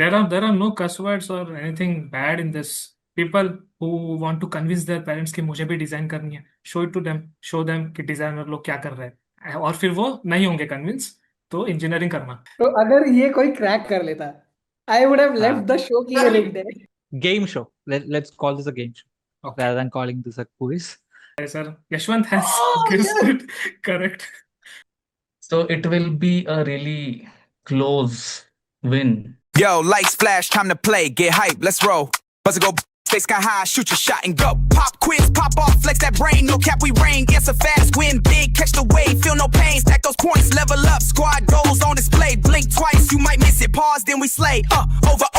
there are no cuss words or anything bad in this. People who want to convince their parents कि मुझे भी design करनी है, show them कि designer लोग क्या कर रहे हैं, और फिर वो नहीं होंगे कन्विंस, तो इंजीनियरिंग करना। तो अगर ये कोई क्रैक कर लेता, आई वुड हैव लेफ्ट हाँ। द शो कि ये रिग्ड है। Game show. Let's call this a game show okay rather than calling this a quiz. Sir, Yashwant has Oh, guessed yes. it correct. So it will be a really close win. Yo, lights flash, time to play. Get hype, let's roll. Buzz it go, stay sky high, shoot your shot and go. Pop quiz, pop off, flex that brain. No cap, we reign. Answer fast, win big, catch the wave, feel no pain. Stack those points, level up. Squad goals on display. Blink twice, you might miss it. Pause, then we slay.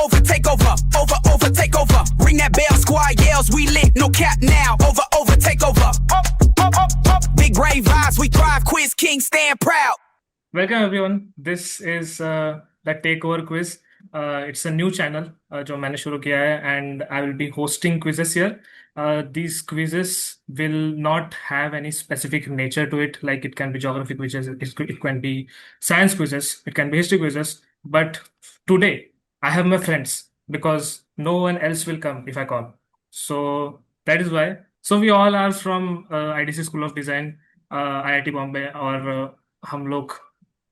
Over, take over. Over, take over. Ring that bell, squad yells, we lit. No cap now. Over, take over. Big brave vibes, we thrive. Quiz king, stand proud. Welcome everyone. This is the Takeover Quiz. It's a new channel जो मैंने शुरू किया है, and I will be hosting quizzes here. These quizzes will not have any specific nature to it. Like it can be geography quizzes, it can be science quizzes, it can be history quizzes. But today I have my friends because no one else will come if I call. So that is why. So we all are from IDC School of Design, IIT Bombay, और हम लोग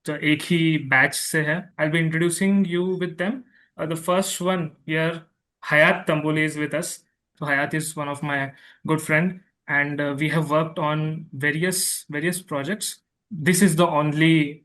तो एक ही batch से है. I'll be introducing you with them. The first one here, Hayat Tamboli is with us. So Hayat is one of my good friend, and we have worked on various projects. This is the only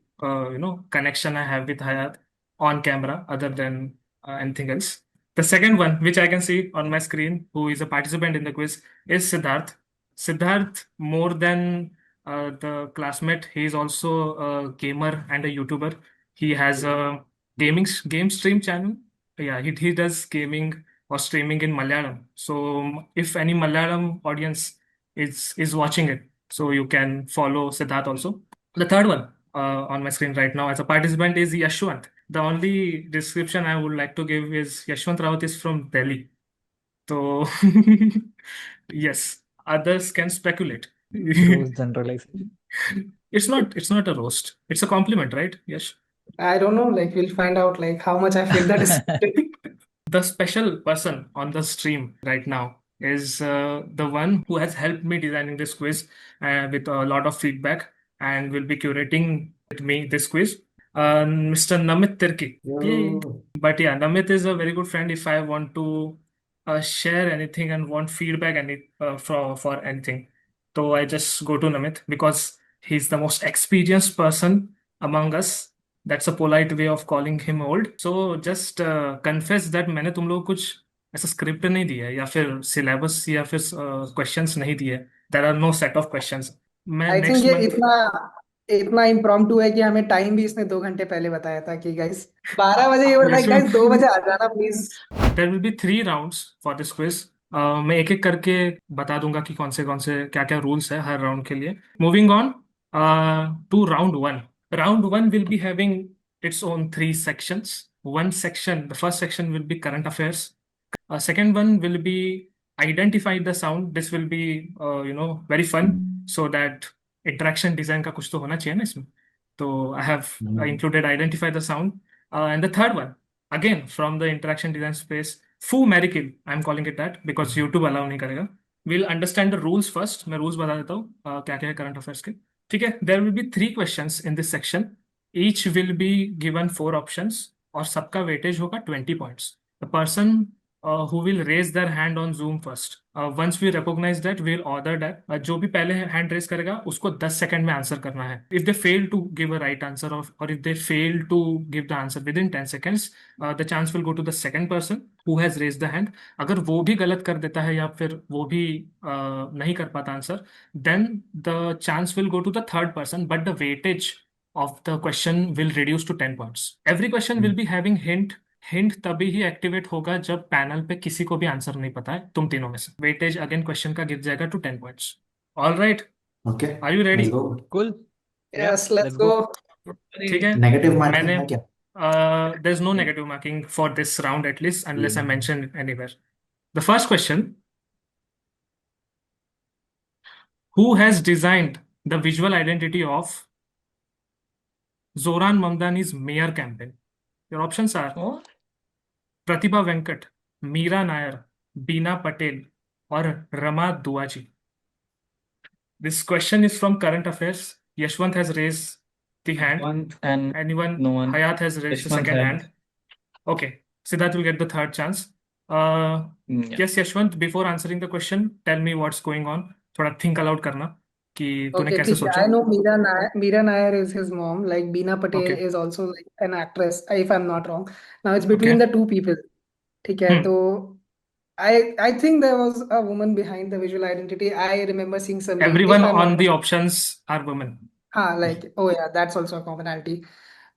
connection I have with Hayat on camera, other than anything else. The second one, which I can see on my screen, who is a participant in the quiz, is Siddharth. Siddharth, more than the classmate, he is also a gamer and a YouTuber. He has a game stream channel. Yeah, he does gaming or streaming in Malayalam. So if any Malayalam audience is watching it, so you can follow Siddharth also. The third one on my screen right now as a participant is Yashwant. The only description I would like to give is Yashwant Rawat is from Delhi. So yes, others can speculate. Gross generalization. It's not a roast. It's a compliment, right? Yes. I don't know, like we'll find out like how much I feel that is. The special person on the stream right now is the one who has helped me designing this quiz with a lot of feedback, and will be curating with me this quiz. Mr. Namit Tirki. Yay. But yeah, Namit is a very good friend if I want to share anything and want feedback for anything. So I just go to Namit because he's the most experienced person among us. That's a polite way of calling him old. So just confess that मैंने तुम लोग कुछ ऐसा script नहीं दिया है, या फिर सिलेबस, या फिर क्वेश्चंस नहीं दिए. There are no set of questions. मैं आई थिंक नेक्स्ट ये मंथ इतना इतना इम्प्रॉम्प्टू है कि हमें टाइम भी इसने 2 घंटे पहले बताया था कि गाइस 12 बजे, ये बताया गाइस 2 बजे आ जाना please. There will be 3 rounds for this quiz. मैं एक एक करके बता दूंगा कि कौन से क्या क्या रूल्स है हर राउंड के लिए. Moving on to round one. Round one will be having its own 3 sections. One section, the first section will be current affairs. Second one will be identify the sound. This will be very fun, so that interaction design का कुछ तो होना चाहिए ना इसमें. So I have included identify the sound. And the third one, again from the interaction design space, Fu Marry Kill, I'm calling it that because YouTube allow नहीं करेगा. We'll understand the rules first. मैं rules बता देता हूँ क्या क्या है current affairs के. ठीक है. There will be 3 questions in this section. Each will be given 4 options और सबका weightage होगा 20 points. The person who will raise their hand on Zoom first. Once we recognize that, we'll order that. जो भी पहले hand raise करेगा उसको 10 second में answer करना है. If they fail to give a right answer, or if they fail to give the answer within 10 seconds, the chance will go to the second person who has raised the hand. अगर वो भी गलत कर देता है या फिर वो भी नहीं कर पाता answer, then the chance will go to the third person, but the weightage of the question will reduce to 10 points. Every question will be having hint. Hint तभी ही एक्टिवेट होगा जब पैनल पे किसी को भी आंसर नहीं पता है तुम तीनों में से. वेटेज अगेन क्वेश्चन का गिर जाएगा to 10 points. All right, Okay, are you ready? let's go. Cool. Yes Yeah, let's let's go. go. ठीक है. Negative marking मैंने है क्या? There is no negative marking for this round at least, unless I mention anywhere. The first question, who has designed the visual identity of Zoran Mamdani's mayor campaign? Your options are What? Pratibha Venkat, Meera Nair, Bina Patel और Rama दुआजी? This question is from current affairs. Yashwant has raised the hand. One and Anyone? no one. Hayat has raised the Yashwant second had. hand. Okay. Siddharth will get the third chance. Yeah. Yes, Yashwant, before answering the question, tell me what's going on. थोड़ा think aloud करना कि तूने Okay, कैसे ठीक है. सोचा. I know Meera Nair is his mom. Like Beena Patel Okay. is also like an actress, if I'm not wrong. Now it's between Okay. the two people. ठीक है. Hmm. तो I think there was a woman behind the visual identity. I remember seeing some reel, if Everyone I'm not on the wrong. options are women. Like, oh yeah, that's also a commonality.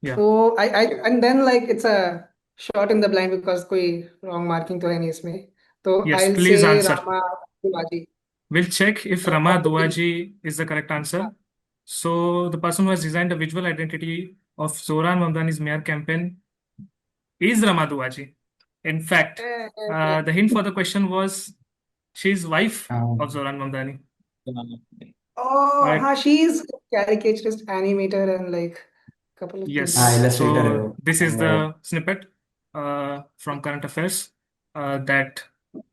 Yeah. So and then like it's a shot in the blind because कोई wrong marking तो है नहीं इसमें. तो Yes, I'll please say answer. Rama Shivaji. We'll check if Rama Duaji is the correct answer. So the person who has designed the visual identity of Zoran Mamdani's mayor campaign is Rama Duaji. In fact, the hint for the question was she's wife of Zoran Mamdani. Oh, Alright. she's caricaturist animator and like couple of Yes. things. So this is the snippet from current affairs that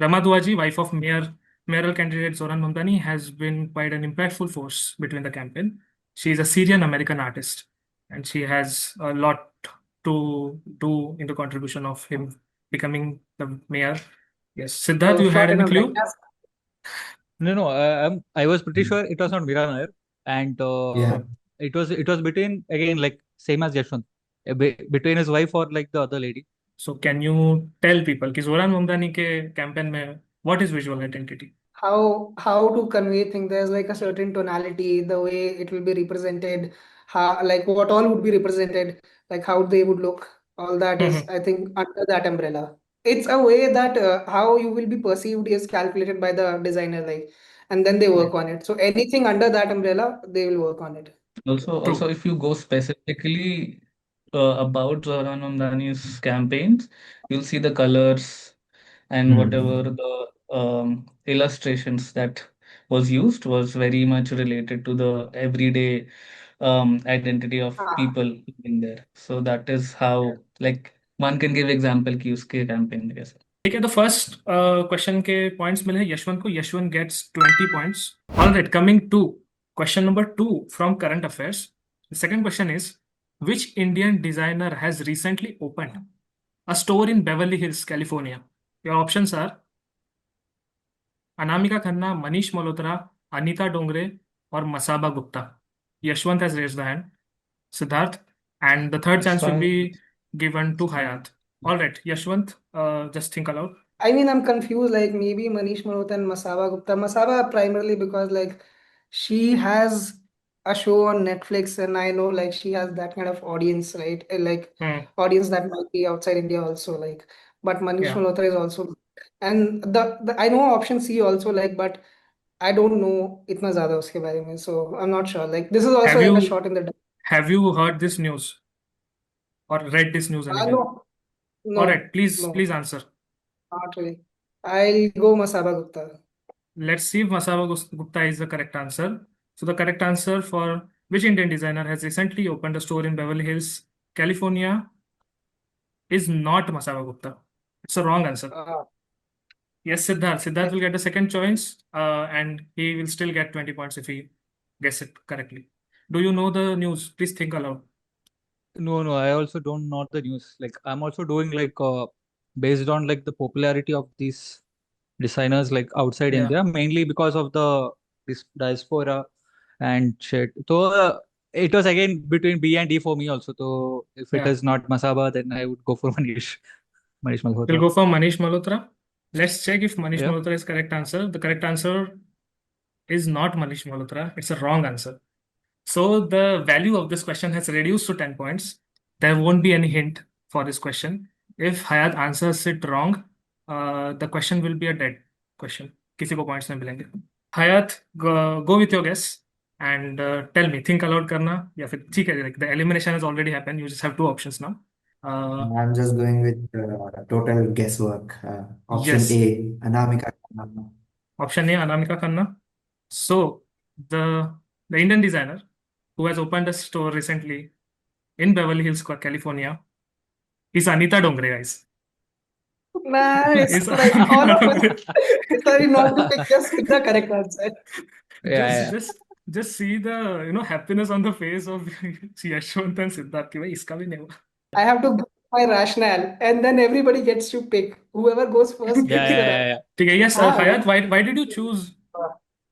Rama Duaji, wife of mayoral candidate Zoran Mamdani, has been quite an impactful force between the campaign. She is a Syrian American artist, and she has a lot to do in the contribution of him becoming the mayor. Yes, Siddharth, So you had shot in any a blind. clue? No, I was pretty sure it was not Mira Nair, and Yeah. it was between again like same as Yashwant, between his wife or like the other lady. So can you tell people कि जोरान ममदानी के campaign में what is visual identity? How to convey things. There's like a certain tonality, the way it will be represented, how like what all would be represented, like how they would look. All that is, I think, under that umbrella. It's a way that how you will be perceived is calculated by the designer, like, and then they work on it. So anything under that umbrella, they will work on it. Also, if you go specifically about Zohran Mamdani's campaigns, you'll see the colors and whatever the illustrations that was used was very much related to the everyday identity of people in there. So that is how like one can give example कि उसके campaign में कैसा. ठीक है, the first question के points मिले हैं यशवंत को. Yashwant gets 20 points. All right, coming to question number 2 from current affairs. The second question is, which Indian designer has recently opened a store in Beverly Hills, California? Your options are Anamika Khanna, Manish Malhotra, Anita Dongre, or Masaba Gupta. Yashwant has raised the hand. Siddharth, and the third chance will be given to Hayat. All right, Yashwant, just think aloud. I mean, I'm confused. Like maybe Manish Malhotra and Masaba Gupta. Masaba primarily because like she has a show on Netflix, and I know like she has that kind of audience, right? And, like audience that might be outside India also. Like, but Manish Yeah. Malhotra is also, and the I know option C also like, but I don't know itna ज़्यादा उसके बारे में, so I'm not sure. Like this is also Have like a you shot in the dark. have you heard this news or read this news anywhere? No, All right, please no, answer. not really. I'll go Masaba Gupta. Let's see if Masaba Gupta is the correct answer. So the correct answer for which Indian designer has recently opened a store in Beverly Hills, California, is not Masaba Gupta. It's a wrong answer. Yes, Siddharth. Siddharth will get the second choice, and he will still get 20 points if he guess it correctly. Do you know the news? Please think aloud. No, I also don't know the news. Like I'm also doing like based on like the popularity of these designers like outside Yeah. India, mainly because of this diaspora and shit. So it was again between B and D for me also. So if it Yeah. is not Masaba, then I would go for Manish We'll Malhotra. go for Manish Malhotra. Let's check if Manish Yeah. Malhotra is correct answer. The correct answer is not Manish Malhotra. It's a wrong answer. So the value of this question has reduced to 10 points. There won't be any hint for this question. If Hayat answers it wrong, the question will be a dead question. किसी को points नहीं मिलेंगे. Hayat, go with your guess and tell me. Think aloud करना या फिर ठीक है, like the elimination has already happened. You just have two options now. I'm just going with total guesswork. Option Yes. A, Anamika. Option A, Anamika Khanna. So the Indian designer who has opened a store recently in Beverly Hills, California, is Anita Dongre, guys. Nah, it's is like all Anita of us. Dongre. Sorry, not to pick, just pick the correct answer. Yeah, Just see the happiness on the face of Yashwant and Siddharth कि भाई इसका भी नहीं हुआ. I have to give my rationale, and then everybody gets to pick. Whoever goes first yeah, gets the right. yeah. ठीक है. Yes, हाँ, Hayat, why did you choose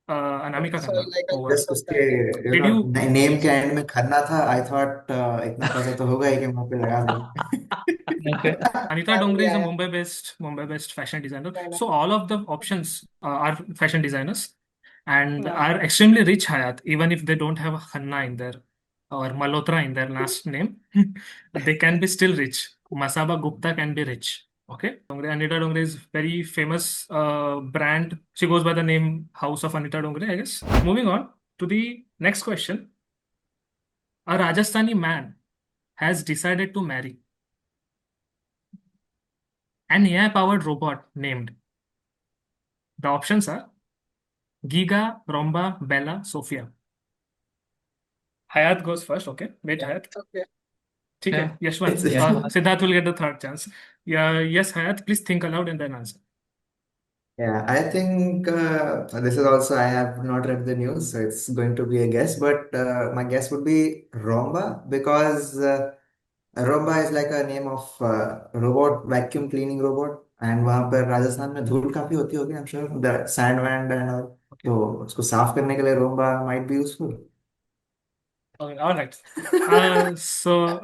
Anamika sorry, Khanna like I over? Just messed up उसके that. Did you? Name के and में खन्ना था। I thought इतना पैसा तो होगा ही कि मुंह पे लगा दूं। Okay. Anita Dongre is a Yeah, Mumbai-based fashion designer. yeah. So all of the options are fashion designers and Yeah. are extremely rich, Hayat, even if they don't have Khanna in their or Malhotra in their last name. They can be still rich. Masaba Gupta can be rich. Okay. Anita Dongre is very famous brand. She goes by the name House of Anita Dongre, I guess. Moving on to the next question. A Rajasthani man has decided to marry an AI-powered robot named. The options are Giga, Romba, Bella, Sophia. Hayat goes first. Okay. Wait, Yeah. Hayat. Okay. ठीक है. Yeah. Yashwant. Yeah. Siddharth will get the third chance. Yeah. Yes, Hayat. Please think aloud and then answer. Yeah, I think this is also, I have not read the news, so it's going to be a guess, but my guess would be Romba because Romba is like a name of robot, vacuum cleaning robot, and वहाँ पर राजस्थान में धूल काफी होती होगी, I'm sure, the sand and all. Okay. तो उसको साफ करने के लिए Romba might be useful. Okay, all right.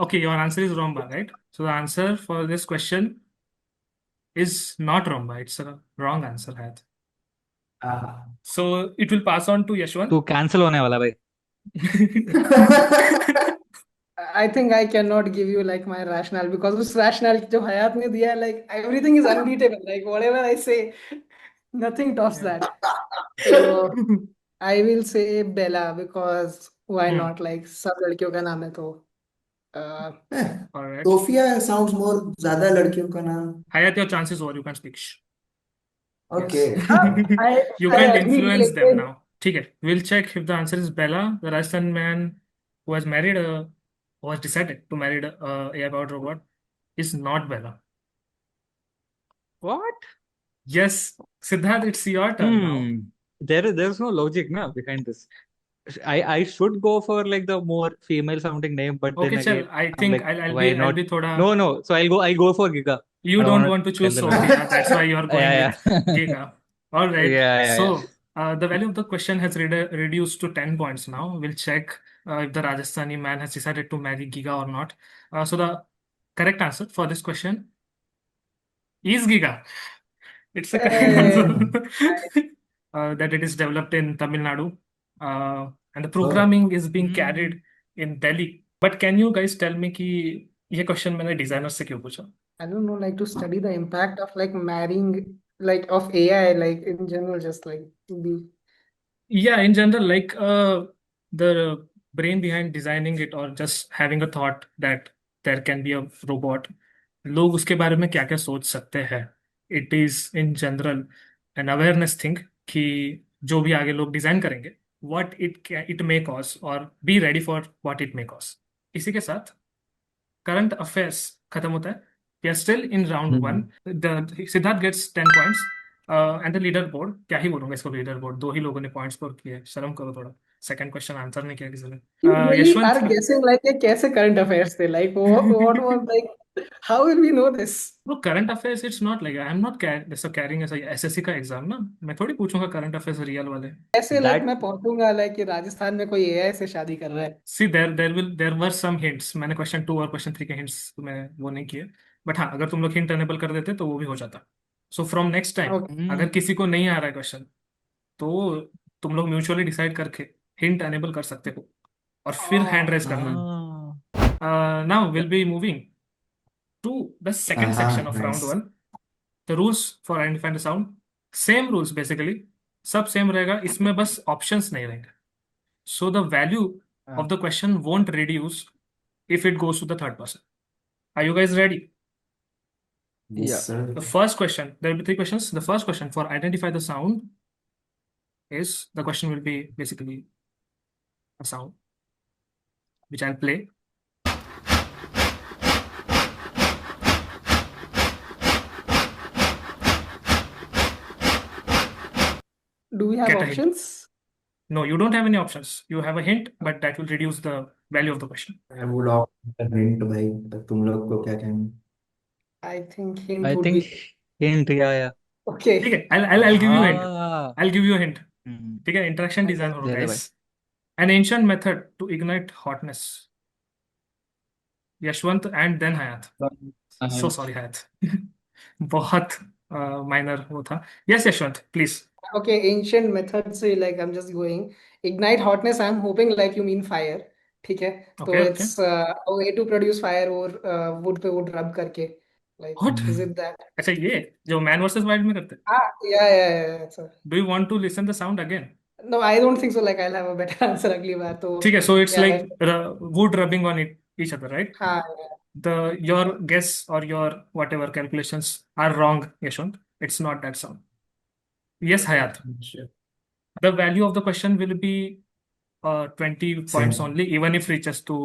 Okay, your answer is Romba, right? So the answer for this question is not Romba. It's a wrong answer, Hayat. Ah. So it will pass on to Yashwant. तू cancel होने वाला भाई. I think I cannot give you like my rationale because उस rationale जो हयात ने दिया है, like everything is unbeatable. Like whatever I say, nothing tops that. So I will say Bella because why not? Like सब लड़कियों का नाम है तो. Uh, All right. Sophia sounds more ज्यादा लड़कियों का नाम. Hayat, your chances over. You can speak. Okay. Yes. I You I can't agree. influence them लेकिन now. ठीक है. We'll check if the answer is Bella, the Rajasthan man who has married who has decided to marry a AI-powered robot, is not Bella. What? Yes, Siddharth, it's your turn now. There's no logic na behind this. I should go for like the more female sounding name, but then Okay, chal. again, I I'm think like, I'll why be not? thoda. No. So I'll go for Giga. You I don't wanna want to tell choose the Sophia. That's why you're going Yeah, with yeah. Giga. All right. Yeah. So the value of the question has reduced to 10 points now. We'll check if the Rajasthani man has decided to marry Giga or not. So the correct answer for this question is Giga. It's a correct answer. That it is developed in Tamil Nadu. And the Oh. programming is being carried in Delhi. But can you guys tell me कि ये question मैंने designer से क्यों पूछा? I don't know, like to study the impact of like marrying, like of AI, like in general, just like be. Yeah, in general, like the brain behind designing it or just having a thought that there can be a robot, लोग उसके बारे में क्या क्या सोच सकते हैं. It is in general an awareness thing कि जो भी आगे लोग डिजाइन करेंगे what it may cause or be ready for what it may cause. इसी के साथ current affairs खत्म होता है. We are still in round one. Siddharth gets 10 points. And the leaderboard, क्या ही बोलूंगा इसको leaderboard, दो ही लोगों ने पॉइंट्स स्कोर किए. शर्म करो थोड़ा. सेकंड क्वेश्चन आंसर नहीं किया किसी ने. You really Yashwant. are guessing like ये कैसे current affairs थे, like what was like, how will we know this? Bro, current affairs, it's not like I'm not carrying as a SSC का exam ना. मैं थोड़ी पूछूंगा current affairs रियल वाले. ऐसे like मैं पहुंचूंगा like कि राजस्थान में कोई AI से शादी कर रहा है. See, there were some hints. मैंने क्वेश्चन 2 और क्वेश्चन 3 के hints मैं वो नहीं किए. बट हाँ, अगर तुम लोग हिंट अनेबल कर देते तो वो भी हो जाता. सो फ्रॉम नेक्स्ट टाइम अगर किसी को नहीं आ रहा है क्वेश्चन तो तुम लोग म्यूचुअली डिसाइड करके हिंट अनेबल कर सकते हो और फिर हैंड रेज करना. Now will be moving to the second section of round nice. 1. The rules for identifying the sound, same rules basically, सब सेम रहेगा. इसमें बस ऑप्शंस नहीं रहेंगे. So the value of the question won't reduce if it goes to the third person. Are you guys ready? Yes, sir. The first question, there will be 3 questions. The first question for identify the sound is, the question will be basically a sound which I'll play. Do we have Get a hint. options? No, you don't have any options. You have a hint, but that will reduce the value of the question. I would opt for a hint भाई, पर तुम लोग को क्या कहना? I think hint I would think be hint, yeah. okay. ठीक है, I'll give you a hint. Ah. I'll give you a hint. Hmm. ठीक है, interaction design हो दे दे guys. भाई. An ancient method to ignite hotness. Yashwant and then Hayat. So sorry, Hayat. बहुत minor वो था. Yes, Yashwant, please. Okay, ancient methods से like I'm just going. Ignite hotness, I'm hoping like you mean fire. ठीक है. तो Okay, okay. it's a way to produce fire और wood पे wood rub करके. Like, What? is it that? अच्छा ये जो मैन वर्सेस वाइल्ड में करते हैं. Yeah. So, Do you want to listen the sound again? no, I don't think so. Like, I'll have a better answer अगली बार. तो ठीक है, so it's yeah, like wood rubbing on each other, right? हाँ, Your guess or your whatever calculations are wrong, Yashwant. It's not that sound. Yes, Hayat. Sure. The value of the question will be 20 points Same. only, even if reaches to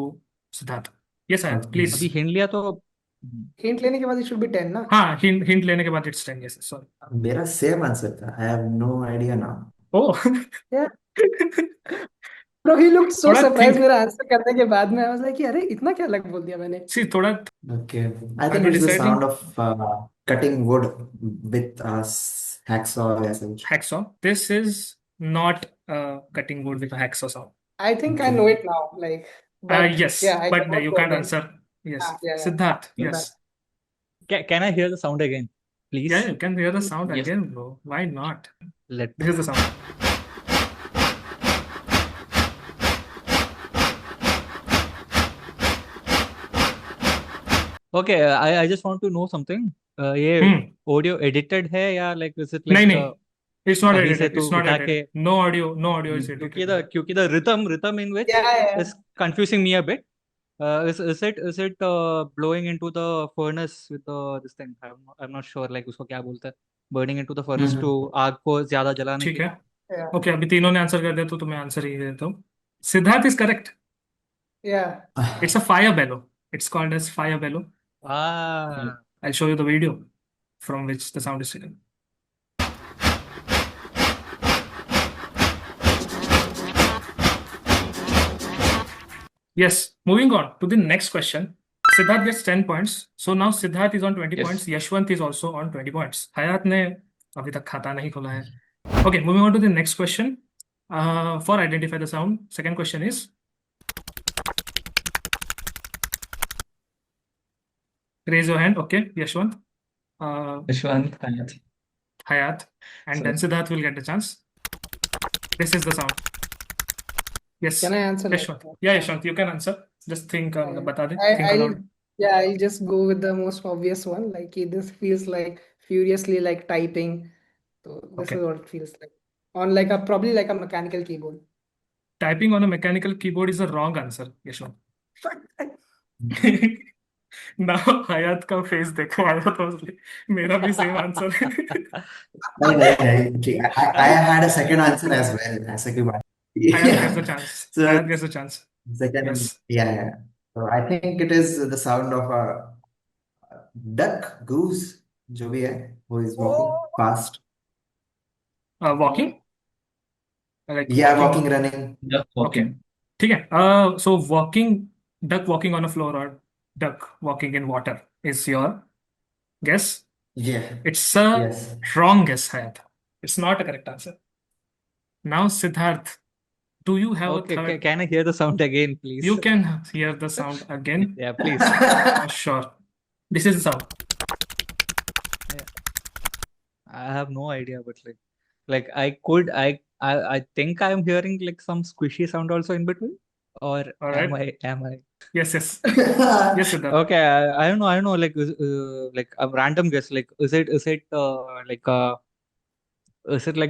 Siddharth. Yes, Hayat, Okay. please. अभी hint लिया तो hint लेने के बाद it should be 10 ना? हाँ, hint लेने के बाद it's 10. Yes, sorry. मेरा सेम आंसर था. I have no idea now. Oh. Yeah. Bro, he looked so थोड़ा surprised think. मेरा आंसर करने के बाद में. I was like, अरे इतना क्या अलग बोल दिया मैंने? See, थोड़ा. Okay. I Are think you it's the deciding? sound of cutting wood with a hacksaw or something. Hacksaw. This is not cutting wood with a hacksaw sound. I think I Okay. know it now. Like, but Yes, yeah, I but cannot you go can't again. answer. Yes. Yeah. Siddharth, Siddharth. yes. can I hear the sound again, please? Yeah, you can hear the sound Yes. again, bro. Why not? Let This is the sound. Okay, I just want to know something. ये audio edited है या like is it like नहीं, it's not कहीं से edited. तू It's not उठा edited. के No audio is edited. क्योंकि the rhythm in which Yeah. is confusing me a bit. Is it blowing into the furnace with the this thing? I'm not sure like उसको क्या बोलते हैं, burning into the furnace to आग को ज्यादा जलाने ठीक के है. लिए. Yeah. Okay, अभी तीनों ने आंसर कर दिया तो तुम्हें आंसर ही देता हूँ. Siddharth is correct. Yeah. It's a fire bellow. It's called as fire bellow. Ah. I'll show you the video from which the sound is taken. Yes, moving on to the next question. Siddharth gets 10 points. So now Siddharth is on 20 Yes. points. Yashwant is also on 20 points. Hayat ने अभी तक खाता नहीं खोला है. Okay, moving on to the next question. For identify the sound, second question is raise your hand. Okay, Yashwant, Yashwant, Hayat. Hayat, and then Siddharth will get the chance. This is the sound. Yes, Can I answer? Yashwant. Yeah, Yashwant, you can answer. Just think, बता दे. Think I'll aloud. I'll just go with the most obvious one. Like this feels like furiously like typing. So this Okay. is what it feels like. On like a probably like a mechanical keyboard. Typing on a mechanical keyboard is the wrong answer, Yashwant. Now Hayat का face देखो. Hayat was like, मेरा भी same answer है. नहीं, I had a second answer as well. ऐसा क्यों बात? Hayat gets the chance. So Hayat gets the chance. second, Yes. yeah. So I think it is the sound of a duck, goose, जो भी है, who is walking fast. Walking? Like Yeah, walking, running. Just Okay. walking. ठीक है. So duck walking on a floor or duck walking in water is your guess. Yeah. It's a Yes. wrong guess, Hayat. It's not a correct answer. Now, Siddharth, do you have a Okay, third? can I hear the sound again, please? You can hear the sound again. Yeah, please. Sure. This is the sound. I have no idea, but like I think I'm hearing like some squishy sound also in between, or All am right. I? Yes. Yes, Siddharth. Okay, I don't know. Like a random guess. Like is it is it like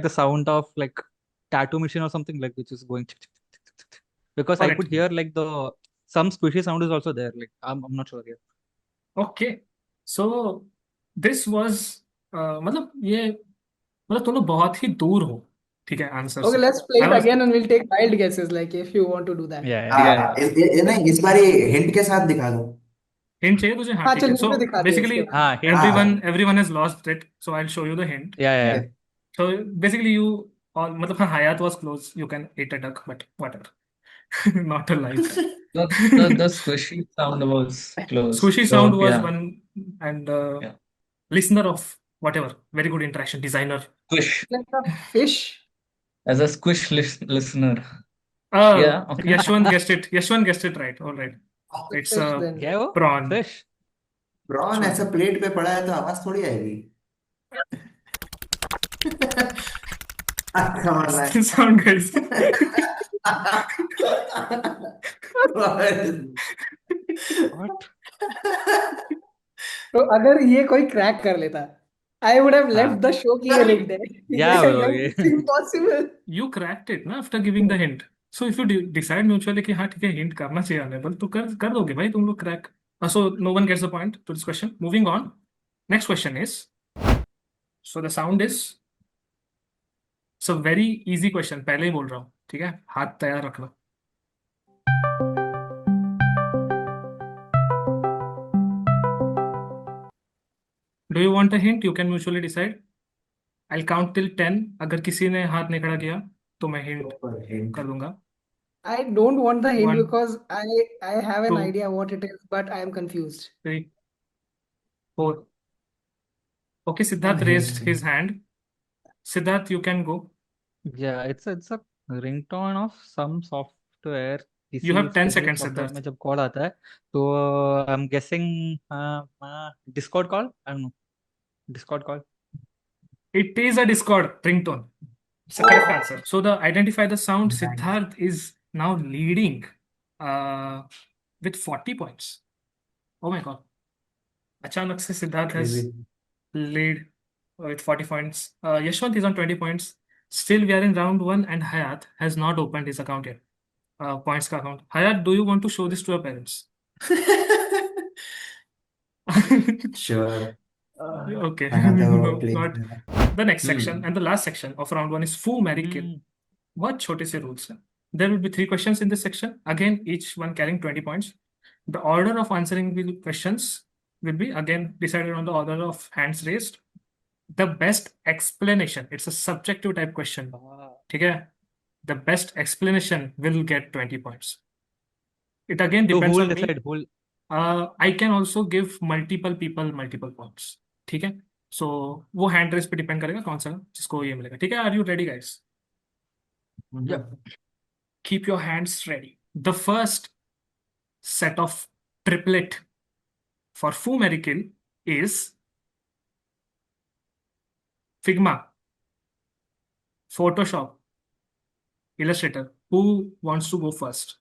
the sound of like tattoo machine or something like which is going because I Correct. could hear like some squishy sound is also there. Like I'm not sure here. Okay. So this was मतलब तुम लोग बहुत ही दूर हो. ठीक है answer Okay, से. let's play I it was again and we'll take wild guesses. Like if you want to do that. Yeah. नहीं, इस बार हिंट के साथ दिखा दो. hint चाहिए तुझे. हाँ हाँ ठीक चल है. मुझे So दिखा दिया basically इसके बाद. hint. everyone has lost it. So I'll show you the hint. Yeah. So basically you Or मतलब हाँ, Hayat was close. You can eat a duck, but whatever. Not alive. The squishy sound was close. Squishy So sound was yeah, one, and yeah. listener of whatever. Very good interaction. Designer. Squish. Like a fish. As a squish listener. Oh, Yeah, okay. Yashwant guessed it. Yashwant guessed it right. All right. The It's fish a then. क्या है वो? prawn. Fish. Prawn ऐसा plate पे पड़ा है तो आवाज थोड़ी आएगी. Come on, man. Sound guys. What? तो अगर ये कोई क्रैक कर लेता, I would have left हाँ. the show कि ये rigged है. Yeah, bro. Like, ये it's impossible. You cracked it ना after giving the hint. So if you decide mutually कि हाँ ठीक है hint करना चाहिए enable तो कर दोगे भाई तुम लोग crack. So no one gets the point to this question. Moving on. Next question is. So the sound is. It's a very easy question. पहले ही बोल रहा हूँ. ठीक है? हाथ तैयार रखना. Do you want a hint? You can mutually decide. I'll count till 10. अगर किसी ने हाथ नहीं खड़ा किया तो मैं hint Hint. कर दूंगा. I don't want the hint 1, because I have an 2, idea what it is, but I am confused. 3, 4. Okay, One Siddharth raised hint. his hand. Siddharth, you can go. yeah, it's a ringtone of some software. You किसी have 10 specific seconds, software में Siddharth. जब call आता है तो I'm guessing Discord call. I don't know. Discord call. It is a Discord ringtone. It's a correct answer. So the identify the sound, Nice. Siddharth is now leading with 40 points. Oh my God. अचानक से Siddharth has Crazy. lead with 40 points. Yashwant is on 20 points. Still, we are in round 1 and Hayat has not opened his account yet. Points ka account. Hayat, do you want to show this to your parents? Sure. Okay. Another No, place. not. The next section Hmm. and the last section of round 1 is Fu, Marry, Kill. Hmm. बहुत छोटे से rules हैं. There will be 3 questions in this section. Again, each one carrying 20 points. The order of answering the questions will be again decided on the order of hands raised. The best explanation. It's a subjective type question. ठीक है? The best explanation will get 20 points. It again So who depends will on me. decide? Who will... I can also give multiple people multiple points. ठीक है? So वो hand raise पे depend करेगा कौन सा जिसको ये मिलेगा. ठीक है? Are you ready, guys? Yeah. Keep your hands ready. The first set of triplet for Fu, Marry, Kill is Figma, Photoshop, Illustrator. Who wants to go first?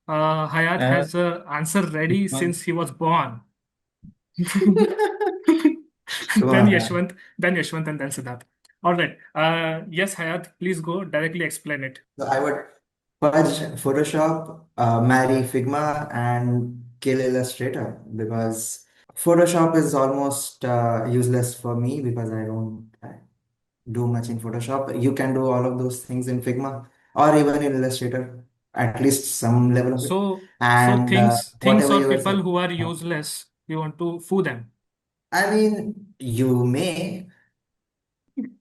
Hayat Uh, has an answer ready Figma. since he was born. Come Then on, man. Yashwant, and then Siddharth. All right. Yes, Hayat, please go directly explain it. So I would purge Photoshop, marry Figma, and kill Illustrator because Photoshop is almost useless for me because I don't do much in Photoshop. You can do all of those things in Figma or even in Illustrator, at least some level of it. So And things whatever or you were people saying, who are useless, you want to Fu them. I mean, you may.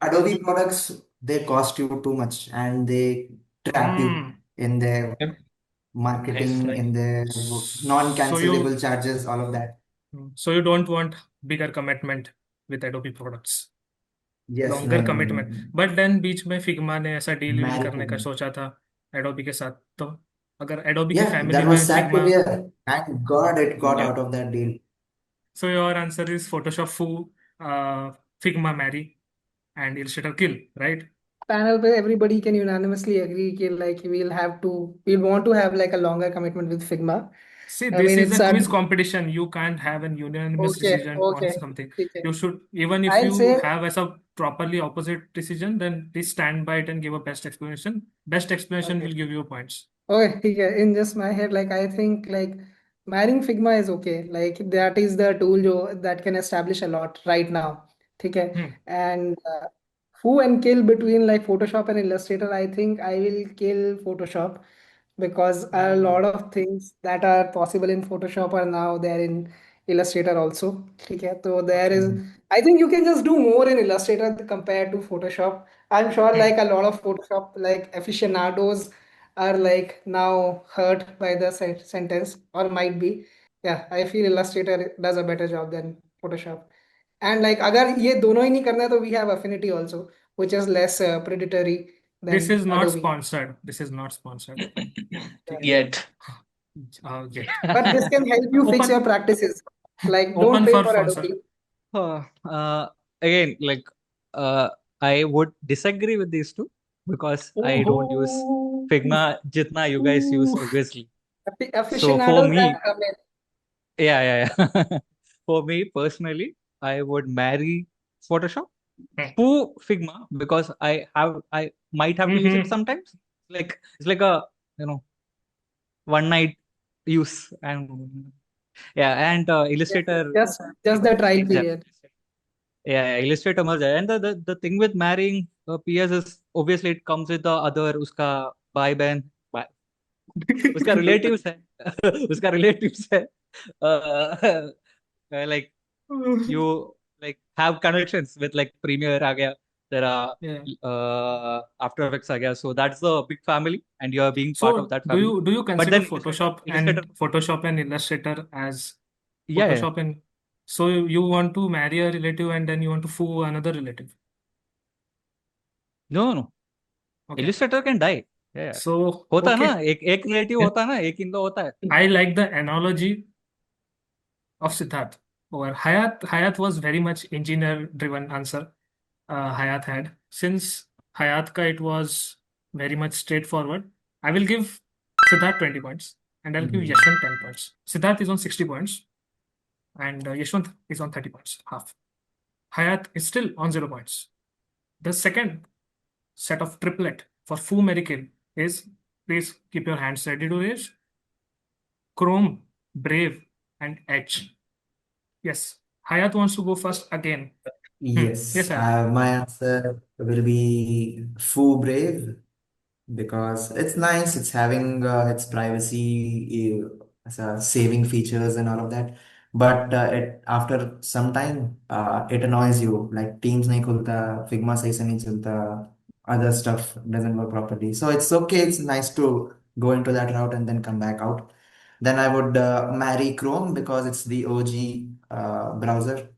Adobe products, they cost you too much and they trap you Hmm. in their Yep. marketing, Nice, in their So you non-cancelable charges, all of that. so you don't want bigger commitment with Adobe products. Yes, Longer no, no, no, commitment. no. But then बीच में Figma ने ऐसा deal we'll Marry करने का Figma. सोचा था Adobe के साथ तो अगर Adobe की Yeah, फैमिली that में was sad to Figma. hear. Thank God it got Yeah. out of that deal. So your answer is Photoshop Fu, Figma marry, and Illustrator kill, right? Panel पे everybody can unanimously agree कि like we'll want to have like a longer commitment with Figma. See, I this mean, is it's a a quiz competition. You can't have an unanimous okay, decision on okay, something. ठीक है. You should, even if I'll you say have as a properly opposite decision, then please stand by it and give a best explanation. Best explanation okay. will give you points. Okay, ठीक है. In just my head, like I think like marrying Figma is okay. Like that is the tool that can establish a lot right now. ठीक है. Hmm. And who and kill between like Photoshop and Illustrator, I think I will kill Photoshop because a lot of things that are possible in Photoshop are now there in Illustrator also. Okay, so there is, I think you can just do more in Illustrator compared to Photoshop. I'm sure like a lot of Photoshop like aficionados are like now hurt by the sentence or might be. Yeah, I feel Illustrator does a better job than Photoshop. And like अगर ये दोनों ही नहीं करना है तो we have Affinity also, which is less predatory This than is not Adobe. sponsored. This is not sponsored. Yet. Yet. But this can help you fix your Open, practices. Like don't open pay for for sponsor. Adobe. Again, like I would disagree with these two because I don't use Oh, Figma jitna you guys use, Oof. obviously. So for aficionados have me, come in. yeah. For me personally, I would marry Photoshop to Figma because I might have to use it sometimes. Like it's like a one night use, and yeah, and Illustrator. Just the trial Yeah, period. yeah, Illustrator merge है. And the thing with marrying PS is obviously it comes with the other उसका भाई बहन उसका relatives है उसका relatives है like you like have connections with like Premiere आ गया, there are Yeah. After Effects आ गया, so that's the big family and you are being part of So that do family. you But consider then Illustrator, Photoshop and Illustrator as yeah. Photoshop and so you want to marry a relative and then you want to foo another relative? No. Okay. Illustrator can die. Yeah. So होता है ना, okay. एक relative होता है ना, एक in-law होता है. I like the analogy of Siddharth over Hayat. Hayat was very much engineer driven answer. Hayat had. Since Hayat ka it was very much straightforward, I will give Siddharth 20 points and I'll give Yashwant 10 points. Siddharth is on 60 points and Yashwant is on 30 points, half. Hayat is still on 0 points. The second set of triplet for Fu Marry Kill is, please keep your hands ready to raise, Chrome, Brave, and Edge. Yes, Hayat wants to go first again. Yes, Yes, Hayat. my answer will be Foo Brave because it's nice. It's having its privacy, saving features and all of that. But after some time, it annoys you. Like Teams nahi khulta, Figma sahi se nahi chalta, other stuff doesn't work properly. So it's okay. It's nice to go into that route and then come back out. Then I would marry Chrome because it's the OG browser.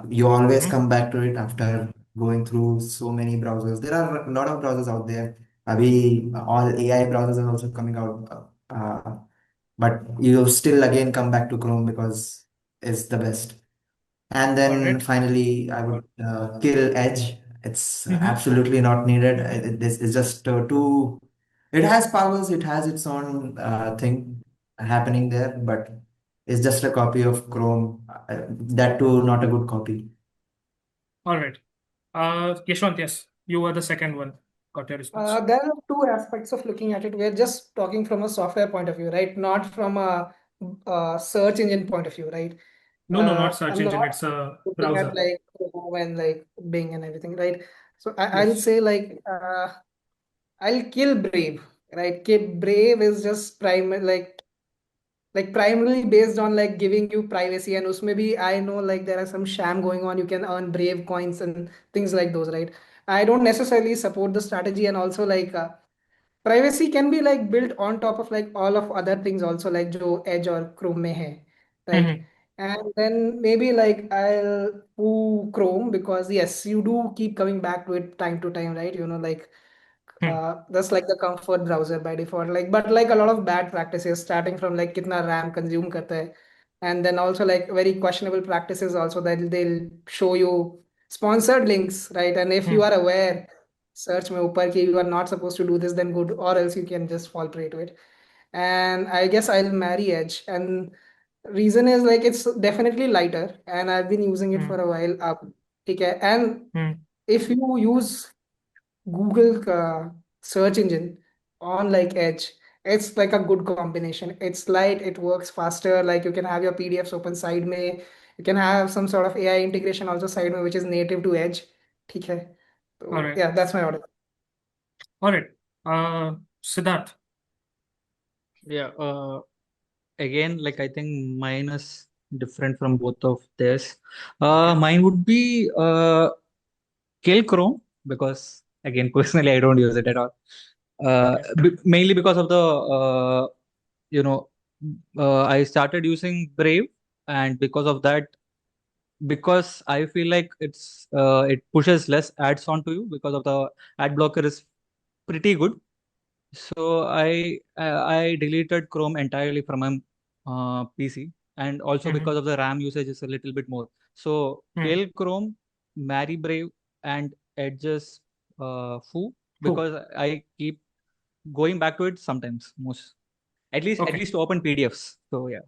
You always come back to it after going through so many browsers. There are a lot of browsers out there. All AI browsers are also coming out, but you still again come back to Chrome because it's the best. And All then right. finally, I would kill Edge. It's absolutely not needed. This is just too. It has powers. It has its own thing happening there, but it's just a copy of Chrome. That too, not a good copy. All right. Yashwant, yes, you were the second one. Got your response. There are two aspects of looking at it. We're just talking from a software point of view, right? Not from a search engine point of view, right? No, not search I'm engine. not It's a looking at browser. like Chrome and like Bing and everything, right? So I'll Yes. say like I'll kill Brave, right? Brave is just primarily based on like giving you privacy, and usme bhi I know like there are some sham going on. You can earn Brave coins and things like those, right? I don't necessarily support the strategy, and also like privacy can be like built on top of like all of other things also, like jo Edge or Chrome mein hai, right? And then maybe like I'll poo Chrome because yes, you do keep coming back to it time to time, right? Like that's like the comfort browser by default, like, but like a lot of bad practices starting from like kitna RAM consume karta hai, and then also like very questionable practices also that they'll show you sponsored links, right? And if you are aware search mein upar ki you are not supposed to do this, then good, or else you can just fall prey to it. And I guess I'll marry Edge, and reason is like it's definitely lighter and I've been using it for a while up. Okay, and if you use Google search engine on like Edge, it's like a good combination. It's light, it works faster. Like you can have your PDFs open side में, you can have some sort of AI integration also side में, which is native to Edge. ठीक है? All So right. yeah, that's my order. All right. Siddharth. Yeah. Again, like I think mine is different from both of theirs. Okay. Mine would be Kill Chrome because again, personally, I don't use it at all. Okay. Mainly because of the you know I started using Brave, and because of that, because I feel like it pushes less ads onto you because of the ad blocker is pretty good. So I deleted Chrome entirely from my PC, and also Mm-hmm. because of the RAM usage is a little bit more. So Hmm. kill Chrome, marry Brave, and Edge's Foo, Cool. because I keep going back to it sometimes, most at Okay. least to open PDFs. So yeah.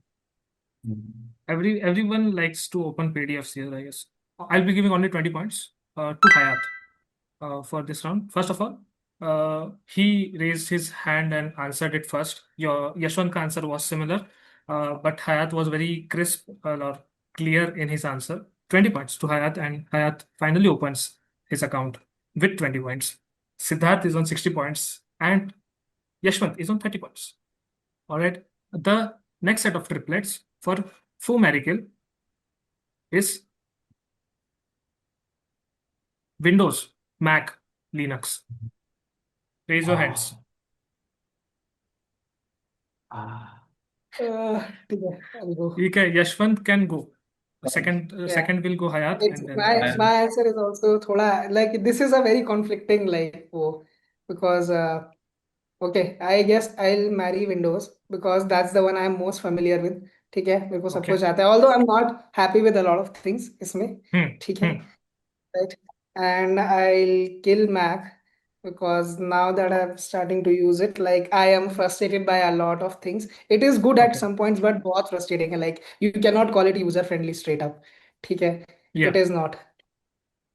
Everyone likes to open PDFs here, I guess. I'll be giving only 20 points to Hayat for this round. First of all, he raised his hand and answered it first. Your Yashwant's answer was similar, but Hayat was very crisp or clear in his answer. 20 points to Hayat, and Hayat finally opens his account with 20 points. Siddharth is on 60 points, and Yashwant is on 30 points. All right. The next set of triplets for Fu Marikill is Windows, Mac, Linux. Raise your hands. ठीक है, I'll go. ठीक है, Yashwant can go. Second Yeah. will go Hayat, It's and then my Yashwant. my answer is also thoda like this is a very conflicting like because okay, I guess I'll marry Windows because that's the one I'm most familiar with. ठीक है, मेरे को सब Okay. कुछ आता है. Although I'm not happy with a lot of things इसमें. ठीक है, Hmm. right? And I'll kill Mac because now that I'm starting to use it, like I am frustrated by a lot of things. It is good at Okay. some points, but बहुत frustrating है. Like you cannot call it user friendly straight up. ठीक है, Yeah. it is not.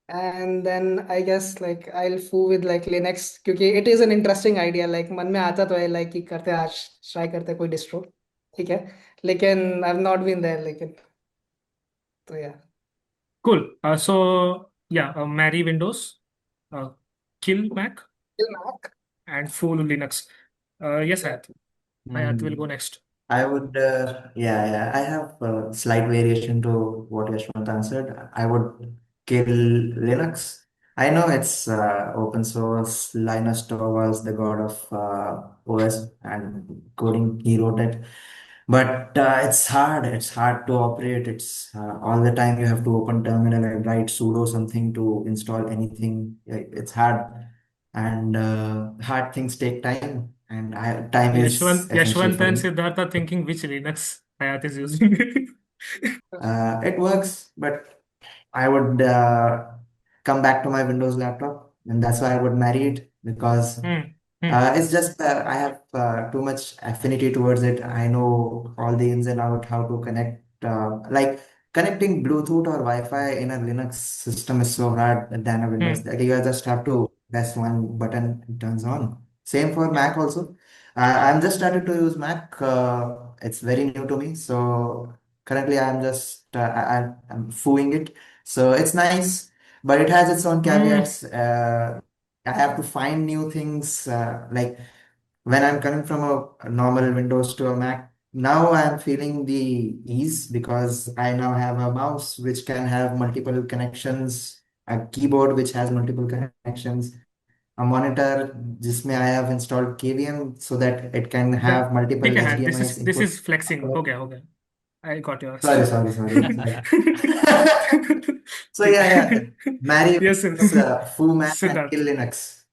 And then I guess like I'll fool with like Linux क्योंकि it is an interesting idea. Like मन में आता तो है like कि करते हैं आज try करते हैं कोई distro. ठीक है, लेकिन I've not been there लेकिन तो yeah. Cool. So yeah, marry Windows, uh, kill Mac, Kill Mac. and fool Linux. Yes, Yeah. Hayat. Hayat will go next. I would, yeah, I have a slight variation to what Yashwant answered. I would kill Linux. I know it's open source. Linus Torvalds, the god of OS and coding, he wrote it. But it's hard. It's hard to operate. It's all the time you have to open terminal and write sudo something to install anything. It's hard, and hard things take time, and time is essential Yashwant for and me. Siddharth are thinking which Linux Hayat is using. It works, but I would come back to my Windows laptop, and that's why I would marry it because Hmm. Hmm. it's just I have too much affinity towards it. I know all the ins and out, how to connect. Like connecting Bluetooth or Wi-Fi in a Linux system is so hard than a Windows. Hmm. Like, you just have to press one button, it turns on. Same for Yeah. Mac also. I'm just started to use Mac. It's very new to me, so currently I'm just I'm fooling it. So it's nice, but it has its own Hmm. caveats. I have to find new things. Like when I'm coming from a normal Windows to a Mac, now I'm feeling the ease because I now have a mouse which can have multiple connections, a keyboard which has multiple connections, a monitor जिसमें I have installed KVM so that it can The- have multiple ठीक है Hayat, HDMI's this input. is flexing. हो गया. I got yours. Sorry. So yeah. Marry Yes, Fu Mac and Siddharth. kill Linux.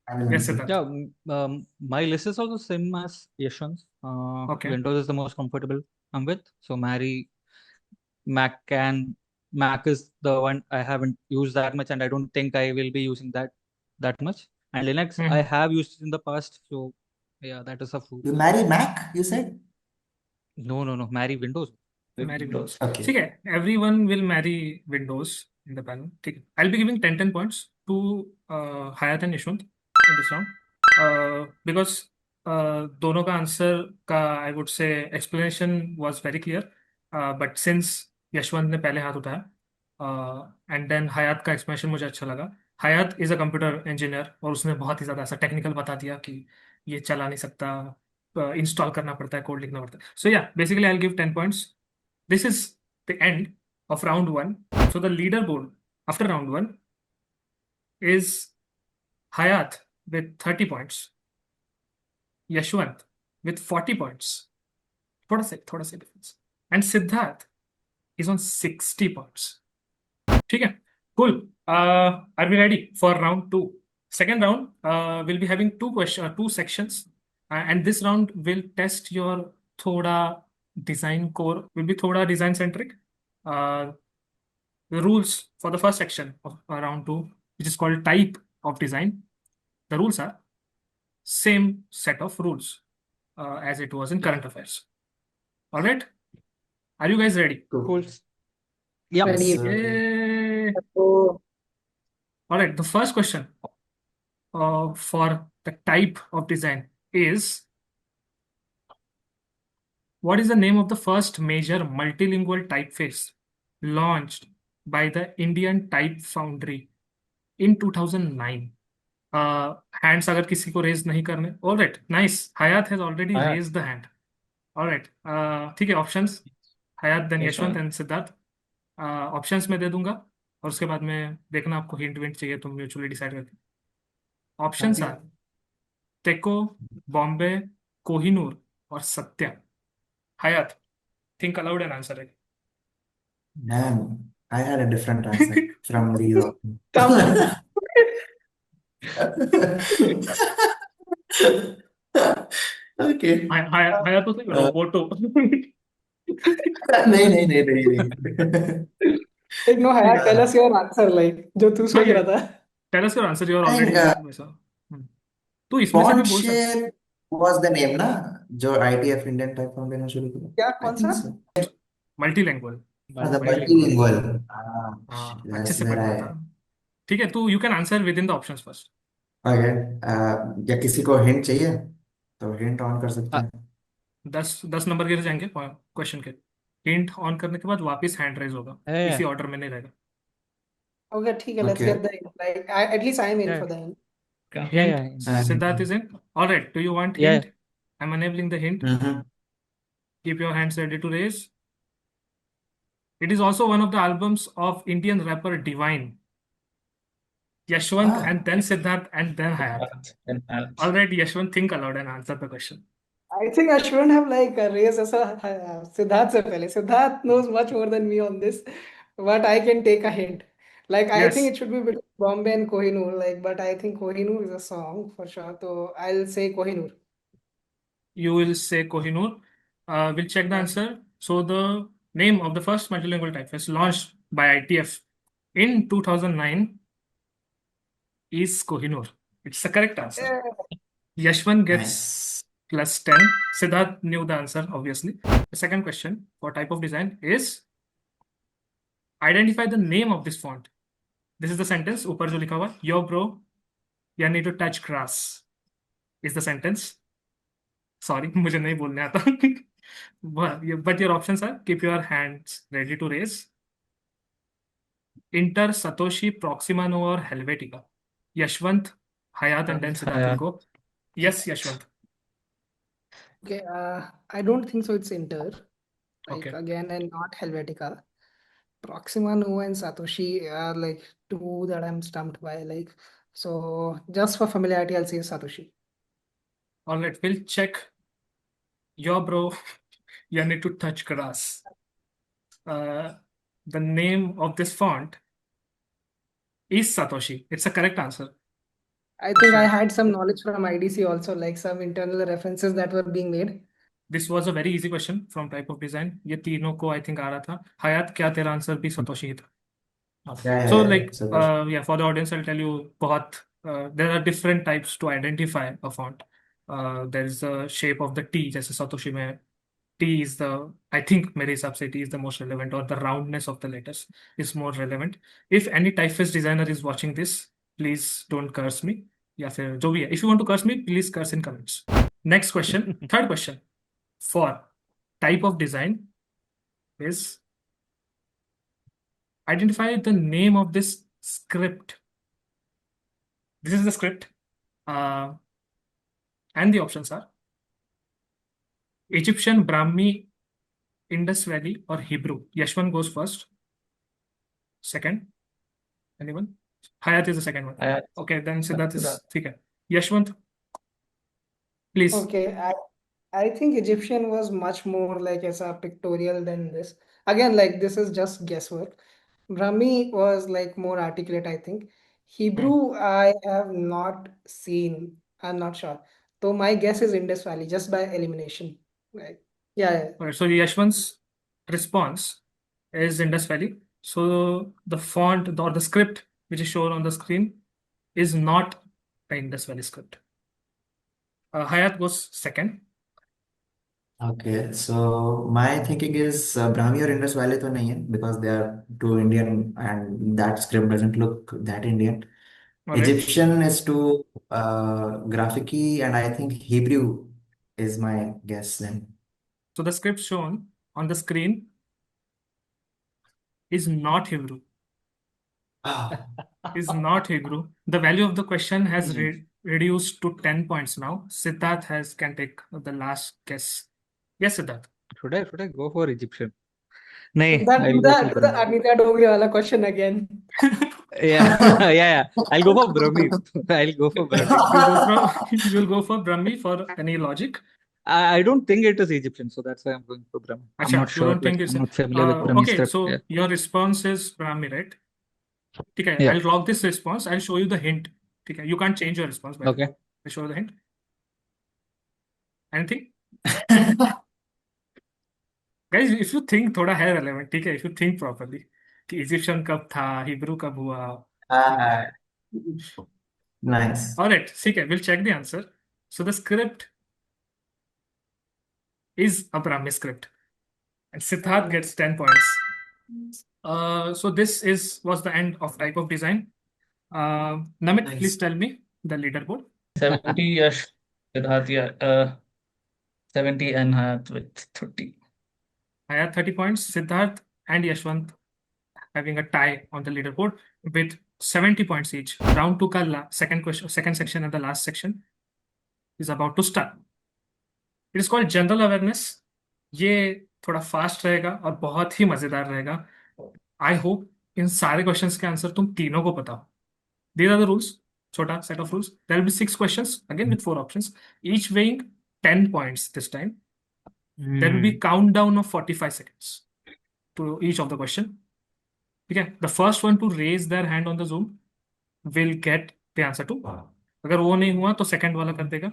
I will Yes, answer. Siddharth. Yeah, my list is also same as Yashwant's. Okay. Windows is the most comfortable I'm with. So marry Mac and Mac is the one I haven't used that much, and I don't think I will be using that much. And Linux I Hmm. have used in the past. So yeah, that is a fool. You marry Mac, you said? No. Marry Windows. Marry Windows. Okay. ठीक है, everyone will marry Windows in the panel. ठीक है. I'll be giving 10 points to Hayat and Yashwant in this round because दोनों का answer का I would say explanation was very clear. But since Yashwant ने पहले हाथ उठाया एंड देन हयात का एक्सप्लेनेशन मुझे अच्छा लगा. हयात इज अ कंप्यूटर इंजीनियर और उसने बहुत ही ज़्यादा ऐसा टेक्निकल बता दिया कि ये चला नहीं सकता, इंस्टॉल करना पड़ता है, कोड लिखना पड़ता है. सो या basically I will give 10 points. This is the end of round one. So the leaderboard after round one is Hayat with 30 points, Yashwant with 40 points, थोड़ा सा difference, and Siddharth is on 60 points. ठीक है, cool. Are we ready for round two? Second round, we'll be having two sections, and this round will test your thoda design core. Will be thoda design centric. The rules for the first section of round two, which is called type of design. The rules are same set of rules as it was in current affairs. All right, are you guys ready? Cool. Yep. Ready. Yes, sir. Yay. So, All right, the first question for the type of design is, what is the name of the first major multilingual typeface launched by the Indian Type Foundry in 2009? Hands अगर किसी को raise नहीं करने. All right, nice. Hayat has already Hayat. raised the hand. All right, ठीक है. Options, Hayat, then Yes, Yashwant sir. and Siddharth. Options मैं दे दूंगा और उसके बाद में देखना आपको हिंट विंट चाहिए तो म्यूचुअली डिसाइड करके. Options are टेको, बॉम्बे, कोहिनूर और Satya. Hayat, think aloud and answer it. Damn, I had a different answer from these options. come. Okay. Hayat was like Roboto. नहीं. Like, no, Hayat, tell us your answer, like, जो तू सोच रहा था. Tell us your answer. You are I already think वैसा. तू इसमें से भी बोल सकता. Bondshare was the name ना जो ITF Indian Type Foundation ने शुरू किया. क्या I कौन think सा? so. Multilingual. The Multilingual. multilingual. हाँ, अच्छे That's से where पढ़ रहा I. था. ठीक है, तू you can answer within the options first. Okay. या किसी को हिंट चाहिए तो हिंट ऑन कर सकते हैं. 10 नंबर गिर जाएंगे क्वेश्चन के. हिंट ऑन करने के बाद वापस हैंड रेज होगा. Yeah. इसी ऑर्डर में नहीं रहेगा. Okay, ठीक है, let's Okay. get the hint. Like, at least I am in Yeah. for the hint. Hint. Siddharth is in. All right. Do you want Yeah. hint? I'm enabling the hint. Mhm. Keep your hands ready to raise. It is also one of the albums of Indian rapper Divine. Yashwant and then Siddharth and then Hayat. All right, Yashwant, think aloud and answer the question. I think I shouldn't have like raised as a Siddharth se pehle. Siddharth knows much more than me on this, but I can take a hint. Like, I think Yes, it should be between Bombay and Kohinoor. Like, but I think Kohinoor is a song for sure. So I'll say Kohinoor. you will say Kohinoor. We'll check the Yeah. answer. So the name of the first multilingual typeface launched by ITF in 2009 is Kohinoor. It's the correct answer. Yashwant gets Nice. plus 10. Siddharth knew the answer, obviously. The second question for type of design is, identify the name of this font. This is the sentence. ऊपर जो लिखा हुआ, yo bro, you need to touch grass, is the sentence. Sorry, मुझे नहीं बोलने आता. But your options are, keep your hands ready to raise. Inter, Satoshi, Proxima Nova or Helvetica. Yashwant, Hayat and then Siddharth will go. Yes, Yashwant. Okay, I don't think so. It's Inter. Like, Okay. again, and not Helvetica. Proxima Nova and Satoshi are like two that I'm stumped by. Like, so just for familiarity, I'll say Satoshi. All right, we'll check. Yo bro, you need to touch grass. The name of this font is Satoshi. It's a correct answer. I think I had some knowledge from IDC also, like some internal references that were being made. This was a very easy question from type of design. ये तीनों को I think आ रहा था. Hayat, क्या तेरा answer भी Satoshi ही था? Yeah, So yeah, like Satoshi. yeah, for the audience I'll tell you there are different types to identify a font. There is the shape of the T, जैसे Satoshi में T is the, I think मेरे हिसाब से T is the most relevant, or the roundness of the letters is more relevant. If any typeface designer is watching this, please don't curse me. या फिर जो भी है, if you want to curse me, please curse in comments. Next question, third question for type of design is, identify the name of this script. This is the script, and the options are Egyptian, Brahmi, Indus Valley or Hebrew? Yashwant goes first. Second. Anyone? Hayat is the second one. Hayat. Okay, then Siddharth is Siddharth. ठीक है. Yashwant, please. Okay, I think Egyptian was much more like as a pictorial than this. Again, like this is just guesswork. Brahmi was like more articulate, I think. Hebrew, I have not seen. I'm not sure. So my guess is Indus Valley, just by elimination. Right. Yeah. Okay, so Yashwant's response is Indus Valley. So the font or the script which is shown on the screen is not the Indus Valley script. Hayat goes second. Okay, so my thinking is Brahmi or Indus Valley तो नहीं है because they are too Indian and that script doesn't look that Indian. All right. Egyptian is too graphic-y and I think Hebrew is my guess then. So the script shown on the screen is not Hebrew. Ah, Is not Hebrew. The value of the question has reduced to 10 points now. Siddharth can take the last guess. Yes, Siddharth. Should I go for Egyptian? Nahin, That I'll do go for the Brahmi. Anita Dogre wala question again. Yeah. I'll go for Brahmi. I'll go for Brahmi. You'll go for Brahmi for any logic. I don't think it is Egyptian, so that's why I'm going for Brahmi. I'm Acha, not you sure. don't think it's I'm not familiar with Brahmi okay, script. so Yeah. your response is Brahmi, right? Okay, Yeah. I'll log this response. I'll show you the hint. Okay, you can't change your response, by the way. Okay. I'll show you the hint. Anything? Guys, if you think थोड़ा है relevant, ठीक है, if you think properly कि Egyptian कब था, Hebrew कब हुआ. ah, nice. All right, ठीक है, we'll check the answer. So the script is a Brahmi script, and Siddharth gets 10 points. So this was the end of type of design. Namit, Nice. please tell me the leaderboard. 70 Yash, Siddharth, yeah, 70 and Hayat with 30. Hayat 30 points. Siddharth and Yashwant having a tie on the leaderboard with 70 points each. Round 2 ka second section and the last section is about to start. It is called general awareness. ये थोड़ा fast रहेगा और बहुत ही मजेदार रहेगा. I hope इन सारे questions के answer तुम तीनों को पता हो. These are the rules. छोटा set of rules. There will be 6 questions again with 4 options, each weighing 10 points this time. There will be countdown of 45 seconds to each of the question. Okay, the first one to raise their hand on the Zoom will get the answer to. अगर वो नहीं हुआ तो second वाला कर देगा,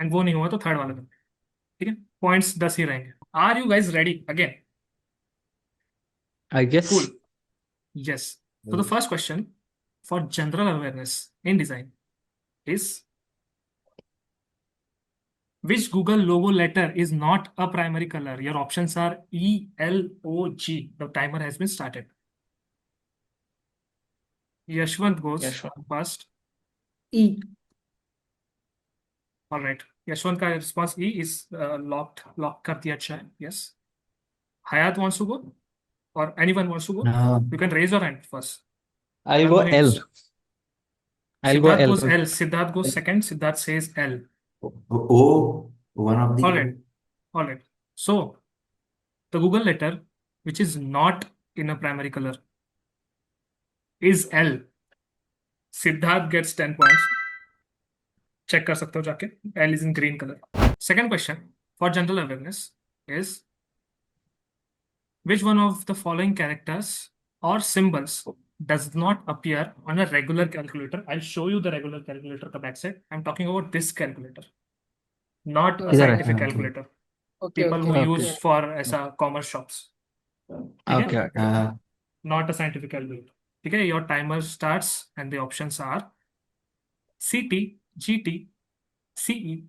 and वो नहीं हुआ तो थर्ड वाला कर देगा. ठीक है, पॉइंट्स 10 ही रहेंगे. Are you guys ready again? I guess. Cool. Yes. So the first question for general awareness in design is, which Google logo letter is not a primary color? Your options are E, L, O, G. The timer has been started. Yashwant goes Yashwant. first. E. All right. Yashwant का response E is lock कर दिया अच्छा है. Yes. Hayat wants to go, or anyone wants to go? No. You can raise your hand first. I'll go L. I'll go Siddharth L. goes L. Siddharth goes second. Siddharth says L. O, one of the All right. All right. So the Google letter, which is not in a primary color, is L. Siddharth gets 10 points. Check कर सकते हो जाके. L is in green color. Second question for general awareness is, which one of the following characters or symbols does not appear on a regular calculator? I'll show you the regular calculator का backside. I'm talking about this calculator, not a Okay. scientific Okay. calculator. Okay. People who Okay. use for ऐसा commerce shops. ठीक है? Okay. Not a scientific calculator. ठीक है? Your timer starts and the options are CT, GT, CE,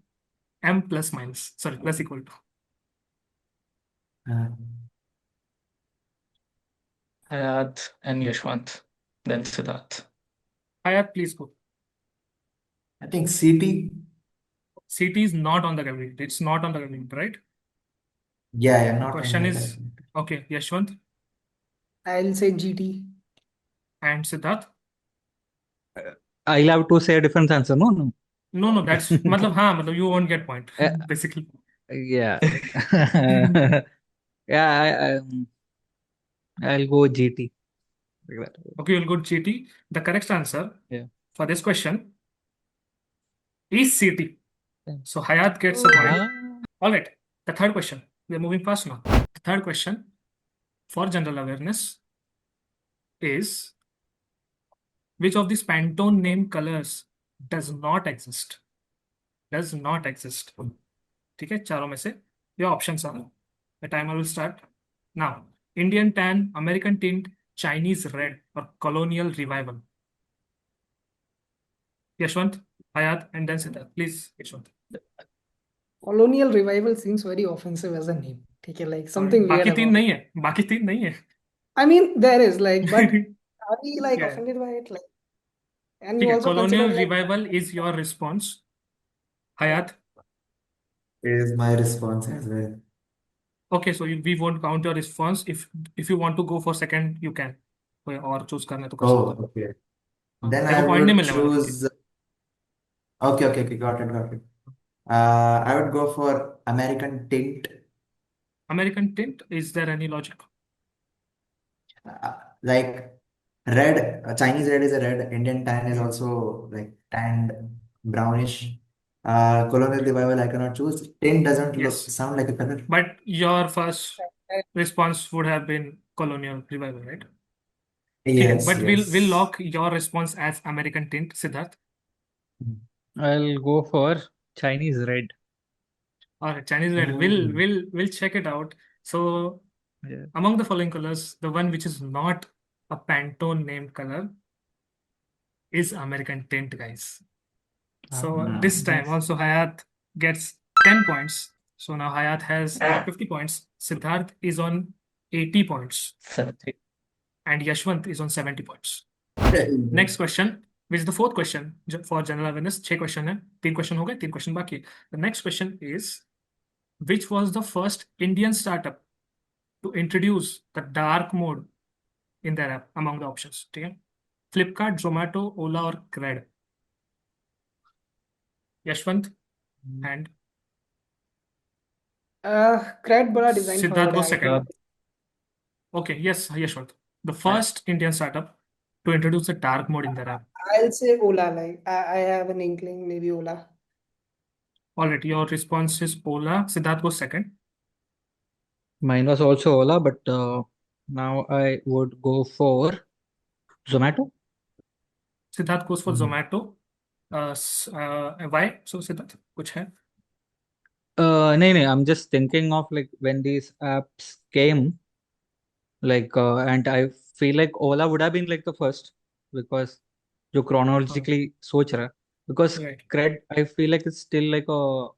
M plus minus. Sorry, plus equal to. Hayat and Yashwant, then Siddharth. Hayat, please go. I think CT. CT is not on the calculator. It's not on the calculator, right? Yeah, The not on question the is, calculator. okay, Yashwant I'll say GT. and Siddharth. I'll have to say a different answer. No. No, that's मतलब हाँ मतलब you won't get point Yeah. basically. Yeah. Yeah, I'll go GT. Like that. Okay, you'll go GT. The correct answer Yeah. for this question is CT. Yeah. So Hayat gets a point. Ah, All right. The third question. We are moving fast now. The third question for general awareness is which of these Pantone name colors does not exist? Does not exist. ठीक है चारों में से your options are the timer will start now. Indian tan, American tint, Chinese red, or colonial revival. Yashwant, Hayat, and then Siddharth. Please, Yashwant. Colonial revival seems very offensive as a name. ठीक है, like Alright, something weird बाकी तीन about. नहीं है बाकी तीन नहीं है I mean, there is like, but are we like Yeah. offended by it? Like, and ठीक you है also colonial consider like revival is your response. Hayat. Is my response as well. Okay, so we won't count your response. If you want to go for second, you can. कोई और choose करना है तो कर Oh, सकते हो. okay. हाँ, Then देखो I point नहीं would मिलने वाला ठीक है. choose. Okay. Got it. I would go for American tint. American tint. Is there any logic? Like red, Chinese red is a red. Indian tan is also like tanned brownish. Colonial revival I cannot choose. Tint doesn't Yes. sound like a color. But your first response would have been colonial revival, right? ठीक है, Yes, but we'll yes. lock your response as American tint, Siddharth. I'll go for Chinese red. All right, Chinese red. We'll check it out. So Yeah. among the following colors, the one which is not a Pantone named color is American tint, guys. So this time also Hayat gets 10 points. So now Hayat has 50 points. Siddharth is on 80 points. 70. And Yashwant is on 70 points. Next question, which is the fourth question for general awareness. 6 question है, 3 question हो गए, 3 question बाकी. The next question is, which was the first Indian startup to introduce the dark mode in their app among the options? ठीक है, Flipkart, Zomato, Ola or Cred? Yashwant and Cred बड़ा design Siddharth forward goes है. second. Okay, yes, Yashwant. The first Indian startup to introduce a dark mode in their app. I'll say Ola. Like I have an inkling, maybe Ola. All right, your response is Ola. Siddharth goes second. Mine was also Ola, but now I would go for Zomato. Siddharth goes for Zomato. Why? So Siddharth, कुछ है? No, I'm just thinking of like when these apps came, like, and I feel like Ola would have been like the first because जो chronologically सोच रहा है, because Right. Cred I feel like it's still like a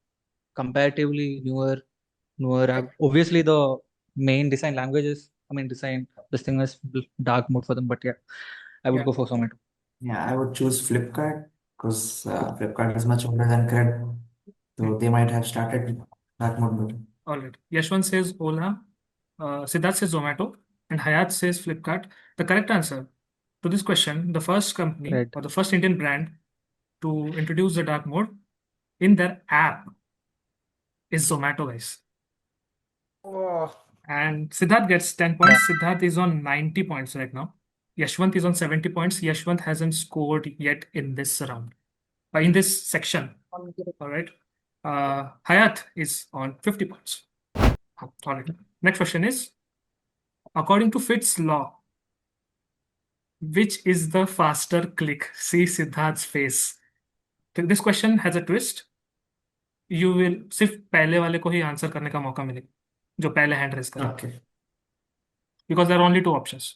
comparatively newer app. Obviously the main design languages, this thing is dark mode for them, but yeah, I would Yeah. go for Zomato. Yeah, I would choose Flipkart because Flipkart is much older than Cred, so they might have started dark mode better. All right. Yashwant says Ola. Siddharth says Zomato. And Hayat says Flipkart. The correct answer to this question, the first company Right. or the first Indian brand to introduce the dark mode in their app is Zomato, guys. Oh, And Siddharth gets 10 points. Siddharth is on 90 points right now. Yashwant is on 70 points. Yashwant hasn't scored yet in this round, in this section. All right. Hayat is on 50 points. All right. Next question is, according to Fitts law, which is the faster click? See Siddharth's face. This question has a twist. You will सिर्फ पहले वाले को ही answer करने का मौका मिलेगा जो पहले हैंड रेज करे. Okay. Because there are only 2 options.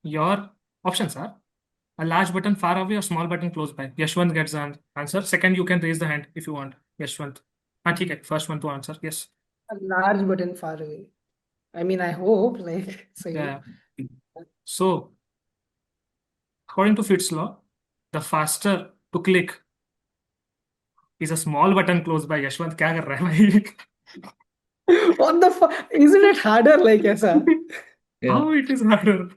Your options are a large button far away or small button close by. Yashwant gets the answer. Second, you can raise the hand if you want. Yashwant. हाँ ठीक है. First one to answer. Yes. a large button far away. I mean, I hope like so. Yeah. So, according to Fitts law, the faster to click is a small button close by. Yashwant क्या कर रहा है भाई? What the fuck? Isn't it harder like ऐसा? How it is harder?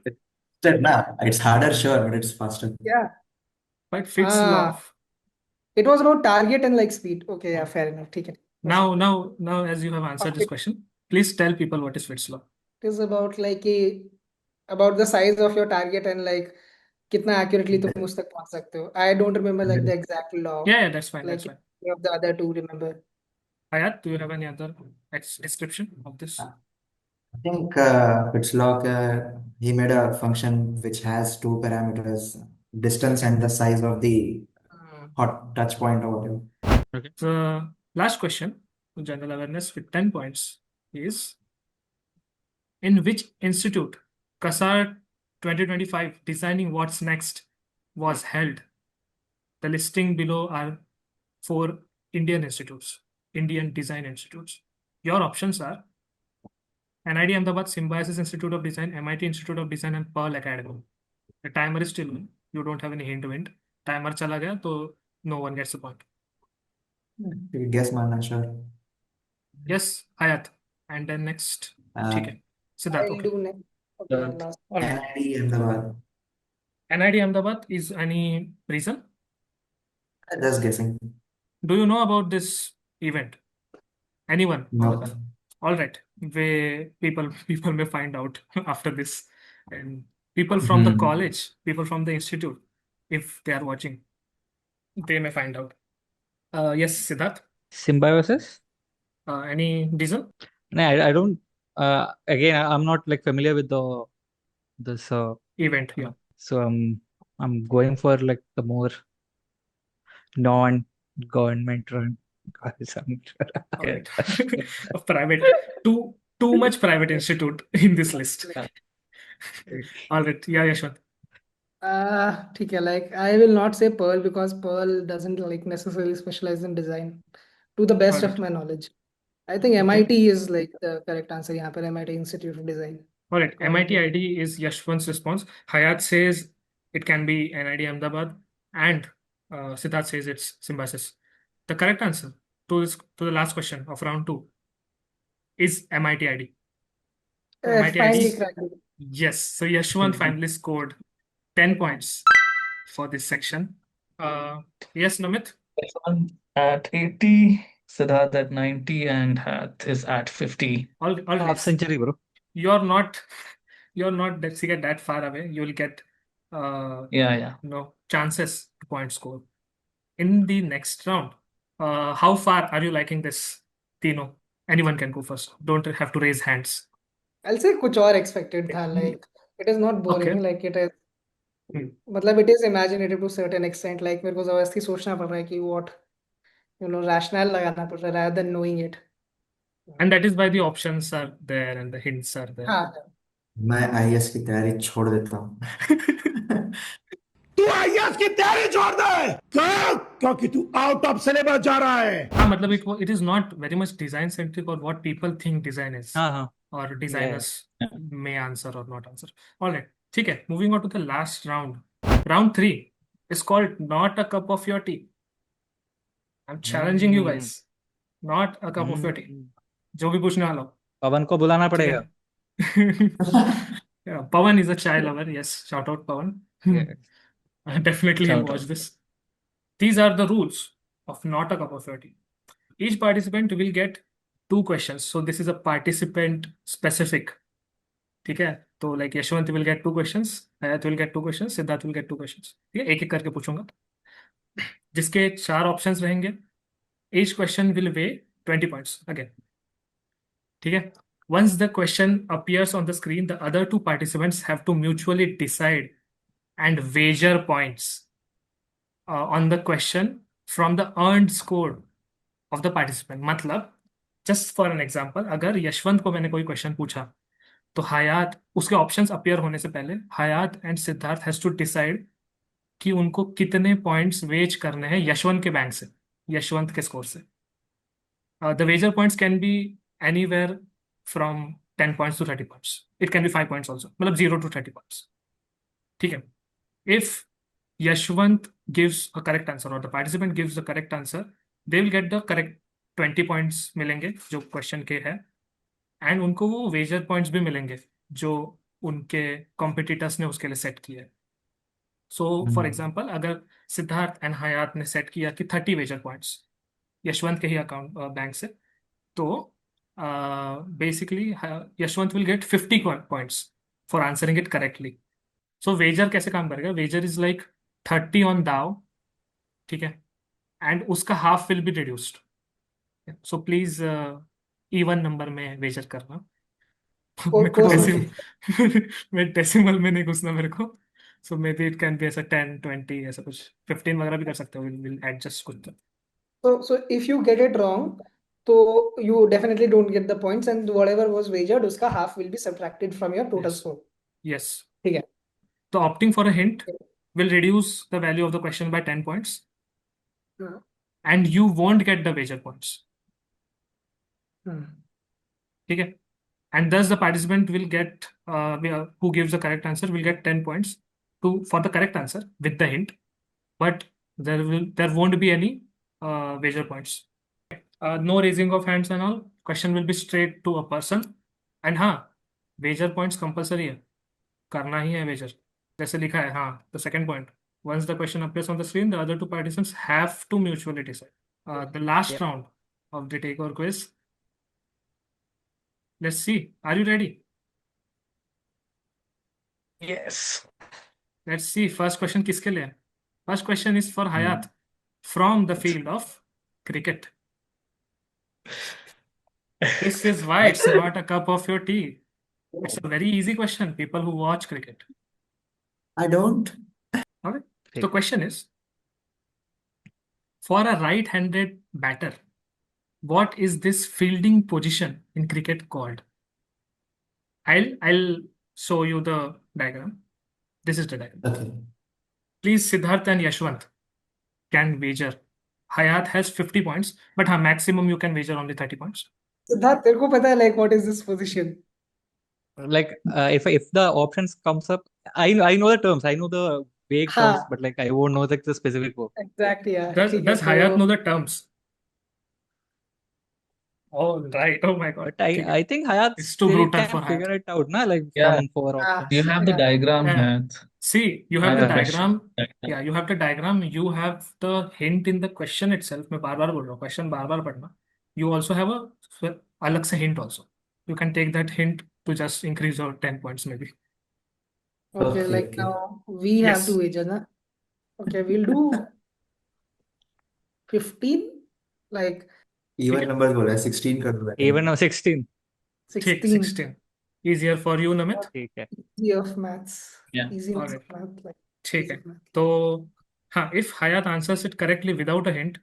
It's harder, sure, but it's faster. Yeah. But Fitts law. It was about target and like speed. Okay, yeah, fair enough. ठीक है. Now, as you have answered this question, please tell people what is Fitts law. It is about like about the size of your target and like कितना accurately तुम उस तक पहुंच सकते हो. I don't remember like the exact law. Yeah, that's fine. Like That's fine. any of the other two remember. Hayat, do you have any other description of this? I think it's like he made a function which has two parameters, distance and the size of the hot touch point or whatever. Okay. The last question, general awareness with 10 points, is in which institute CASAR 2025 Designing What's Next was held? The listing below are 4 Indian institutes, Indian design institutes. Your options are NID Ahmedabad Symbiosis Institute of Design, MIT Institute of Design, and Pearl Academy. The timer is still on. You don't have any hint to hint. Timer chala gaya, so no one gets the point. Guess मानना sure. Yes, Hayat. And then next, ठीक है. Siddharth, I'll okay. do next. Okay, last. All right. NID Ahmedabad. NID Ahmedabad is any reason? Just guessing. Do you know about this event? Anyone? No. All right. People may find out after this, and people from the college, people from the institute, if they are watching, they may find out. Yes, Siddharth. Symbiosis? Any reason? No, I don't. Again, I'm not like familiar with this Event, yeah. so I'm going for like the more non-government run college. All right. A private, too much private institute in this list. All right. Yeah, Yashwant. ठीक है, like I will not say Pearl because Pearl doesn't like necessarily specialize in design to the best of Alright. my knowledge. I think MIT is like the correct answer यहाँ पर, MIT Institute of Design. All right. According MIT to- ID is Yashwant's response. Hayat says it can be NID Ahmedabad, and Siddharth says it's Symbiosis. The correct answer to the last question of round 2 is MIT ID. MIT finally ID. cracked it. Yes. So Yashwant finally scored 10 points for this section. Yes, Namit. Yashwant at 80, Siddharth at 90, and Hath is at 50. All Half right. century, bro. You're not let's say that far away. You'll get Yeah. chances to point score in the next round. How far are you liking this, Tino? Anyone can go first. Don't have to raise hands. I'll say कुछ और expected था, like it is not boring, Okay. like it is Hmm. मतलब it is imaginative to a certain extent, like मेरे को जबरदस्ती सोचना पड़ रहा है कि what rationale लगाना पड़ रहा है rather than knowing it. And that is why the options are there and the hints are there. हाँ, मैं IAS की तैयारी छोड़ देता हूँ. तू आईएएस की तैयारी छोड़ दे क्यों? क्योंकि तू आउट ऑफ सिलेबस जा रहा है. हाँ, मतलब it is not very much design centric or what people think design is, हाँ. or designers may answer or not answer. All right. ठीक है. Moving on to the last round. Round 3 is called Not a Cup of Your Tea. I'm challenging you guys. Not a cup of your tea. जो भी पूछने वाला हो. पवन को बुलाना ठीक पड़ेगा. है. Yeah, Pawan is a chai lover. Yes, shout out Pawan. Yeah. Definitely he'll Shout watch out. this. These are the rules of Not a Cup of Your Tea. Each participant will get 2 questions. So this is a participant specific. ठीक है. तो like Yashwant will get 2 questions, Hayat will get 2 questions, Siddharth will get 2 questions. ठीक है. एक एक करके पूछूंगा. जिसके 4 ऑप्शंस रहेंगे. Each question will weigh 20 points again. ठीक है. Once the question appears on the screen, the other 2 participants have to mutually decide and wager points on the question from the earned score of the participant. मतलब, just for an example, अगर यशवंत को मैंने कोई question पूछा तो हयात, उसके options appear होने से पहले Hayat and Siddharth has to decide कि उनको कितने पॉइंट्स वेज करने हैं यशवंत के बैंक से, यशवंत के स्कोर से. The wager points can be anywhere from 10 points to 30 points. It can be 5 points also. मतलब 0 to 30 points. ठीक है. If Yashwant gives a correct answer or the participant gives the correct answer, they will get the correct 20 points मिलेंगे जो question के है, and उनको वो wager points भी मिलेंगे जो उनके competitors ने उसके लिए सेट किया है. So for example, अगर सिद्धार्थ एंड हयात ने सेट किया कि 30 wager points यशवंत के ही अकाउंट बैंक से, तो basically Yashwant will get 50 points for answering it correctly. So wager कैसे काम करेगा? Wager is like 30 on दाव, ठीक है, and उसका half will be reduced. So please even number में wager करना. मेरे को कोर्स डेसिमल Okay. मैं डेसिमल में नहीं घुसना मेरे को. So maybe it can be ऐसा 10 20 ऐसा कुछ 15 वगैरह भी कर सकते हो. We'll adjust कुछ. So if you get it wrong, so you definitely don't get the points, and whatever was wagered, उसका half will be subtracted from your total Yes. score. Yes. ठीक है. So opting for a hint will reduce the value of the question by 10 points, हाँ. and you won't get the wager points. ठीक है? And thus the participant will get who gives the correct answer will get 10 points for the correct answer with the hint, but there won't be any wager points. No raising of hands and all. Question will be straight to a person, and हाँ, wager points compulsory है, करना ही है wager. जैसे लिखा है, हाँ, the second point. Once the question appears on the screen, the other two participants have to mutually decide. The last Yep. round of the takeover quiz. Let's see. Are you ready? Yes. Let's see. First question किसके लिए है? First question is for Hayat from the field of cricket. This is why it's not a cup of your tea. It's a very easy question. People who watch cricket. I don't. Okay. The ठीक. question is, for a right-handed batter, what is this fielding position in cricket called? I'll show you the diagram. This is the diagram. Okay. Please, Siddharth and Yashwant can wager. Hayat has 50 points, but maximum you can wager only 30 points. Siddharth, तेरे को पता है like what is this position? Like if the options comes up, I know the terms, I know the vague terms, हाँ. but like I won't know like the specific word. Exactly, yeah. Does ठीक है, Hayat तो know the terms? Oh, right. Oh my God. But ठीक है. I think Hayat It's too still brutal can for figure Hayat. it out, na? Like Yeah. from 4 हाँ, options. You have the yeah. diagram, Yeah. Hath. See, you have the The question. diagram. Yeah, you have the diagram. You have the hint in the question itself. मैं बार बार बोल रहा हूँ, question बार बार पढ़ना. You also have a अलग से hint also. You can take that hint to just increase your 10 points maybe. Okay, Okay, like okay. now we have to Yes. wager, na? Okay, we'll do 15, like ठीक Even है. numbers बोला है 16 कर दो better. Even now 16. ठीक 16. 16. Easier for you, Namit. ठीक है. Easy of maths. Yeah. Easiness Alright. of math, like ठीक easy है. of math. तो हाँ, if Hayat answers it correctly without a hint,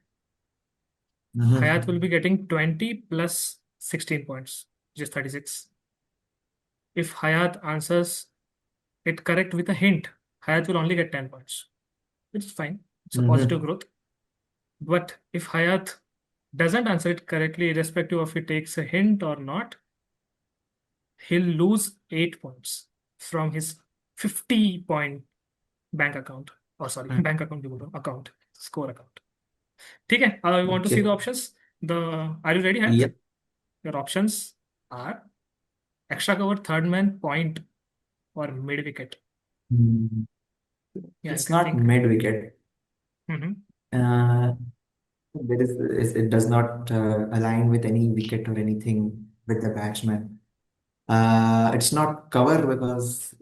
Hayat will be getting 20 plus 16 points, which is 36. If Hayat answers it correct with a hint, Hayat will only get 10 points, which is fine. It's a positive growth. But if Hayat doesn't answer it correctly, irrespective of he takes a hint or not, he'll lose 8 points from his 50-point bank account. Oh, sorry, bank account, account, score account. ठीक है. You want to see Okay. the options? Are you ready, Hayat? Yep. Your options are extra cover, third man, point, or mid wicket. Yeah, It's you can not think. mid wicket. Mhm. It does not align with any wicket or anything with the batsman. It's not cover because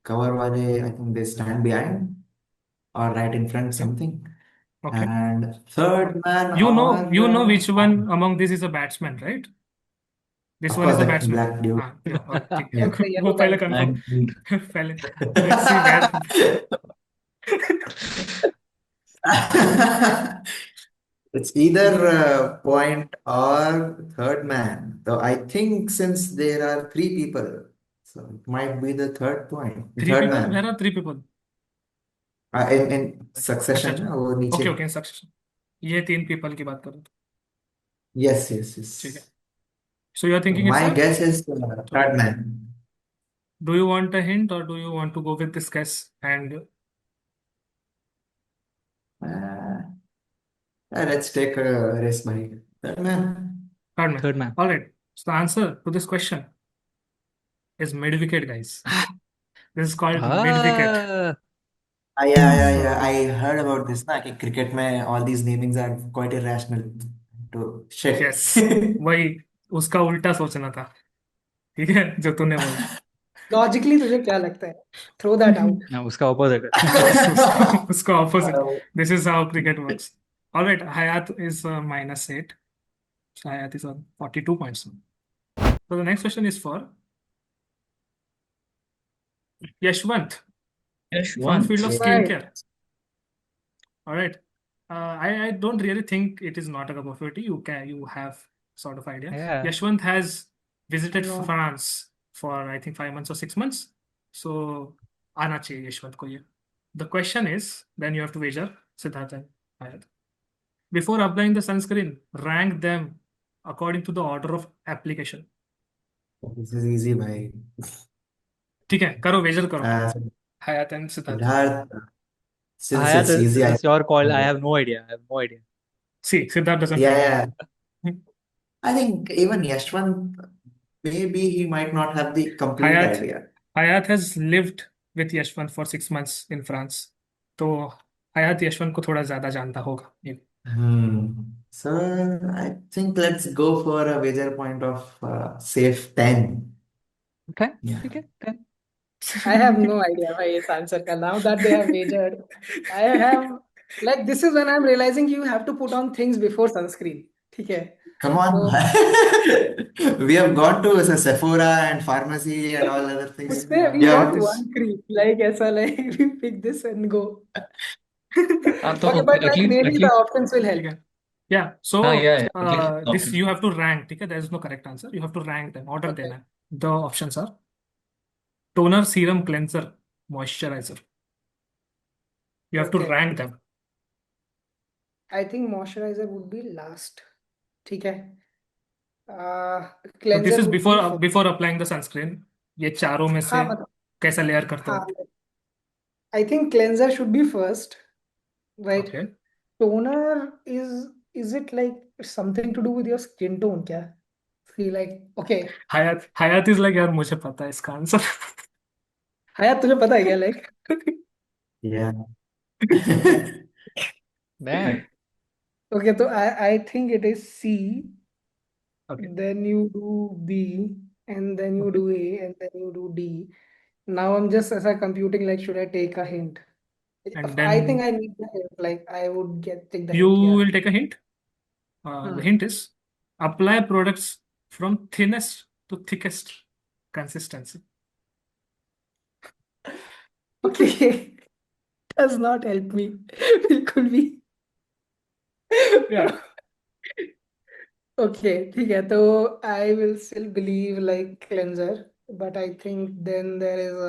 cover wale, I think they stand behind or right in front something. Okay. And third man You know or which one among these is a batsman, right? This of one is course a that batsman. black dude. हाँ, yeah, और ठीक Yeah. Okay, है. yeah, वो पहले that- confirm. And पहले let's see where. It's either point or third man. So I think since there are three people, so it might be the third point, Three third people? Where man. are three people? In अच्छा succession, अच्छा. वो Okay, नीचे. okay, in succession. ये 3 people की बात करो. Yes, yes, ठीक है. yes. So you are So thinking it's my a. guess is third man. Do you want a hint or do you want to go with this guess? And Uh, let's take a risk by third man. third man. Third man. All right. So the answer to this question is mid wicket, guys. This is called mid wicket. Ah, Yeah. So I heard about this. Na, कि cricket में all these namings are quite irrational. So shit. yes, वही. उसका उल्टा सोचना था, ठीक है, जो तूने बोला। लॉजिकली तुझे क्या लगता है? Throw that out. ना उसका ऑपोजिट है। उसका opposite. This is how cricket works. Alright, Hayat is -8. Hayat is on 42 points. So the next question is for Yashwant from field of Yashwant. Right. skincare. All right. I don't really think it is not a cup of tea. You have sort of idea. Yeah. Yashwant has visited No. France for I think 5 months or 6 months. So आना चाहिए यशवंत को ये. The question is, then you have to wager Siddharth and Hayat. Before applying the sunscreen, rank them according to the order of application. This is easy, bhai. ठीक है, करो wager करो. Uh, Hayat and Siddharth. Siddharth, since Hayat, it's easy, this is your call. I have no idea. I have no idea. See, Siddharth doesn't yeah, know. yeah. I think even Yashwant, maybe he might not have the complete Hayat idea. Hayat has lived with Yashwant for 6 months in France. तो Hayat Yashwant को थोड़ा ज्यादा जानता होगा. So I think let's go for a wager point of safe 10. Okay. Yeah. Okay. Okay. I have no idea why it's answer ka. Now that they have wagered, I have like this is when I'm realizing you have to put on things before sunscreen. ठीक है. Come on. So We have gone to Sephora and pharmacy and all other things. उससे we Yeah, got it is. one creep. Like ऐसा like we pick this and go. तो Okay, but at like least maybe the options will help. ठीक है. Yeah. So yeah. At least the this option. you have to rank. ठीक है. There is no correct answer. You have to rank them. Order Okay. देना है. The options are toner, serum, cleanser, moisturizer. You have to Okay. rank them. I think moisturizer would be last. ठीक है. So this Cleanser is would be before applying the sunscreen. ये चारों में से हाँ मतलब कैसा लेयर करते हाँ हो? I think cleanser should be first, right? Okay. Toner is it like something to do with your skin tone क्या? Feel like okay. Hayat is like यार मुझे पता है इसका आंसर. Hayat तुझे पता है क्या like? Yeah. Damn. Okay, so I think it is C. Okay. Then you do B, and then you Okay. do A, and then you do D. Now I'm just as I computing like should I take a hint? And I think then I need the hint. Like I would take the you hint. Yeah. will take a hint. The hint is apply products from thinnest to thickest consistency. Okay. Does not help me. बिल्कुल भी. Yeah. Okay, ठीक है. तो I will still believe like cleanser, but I think then there is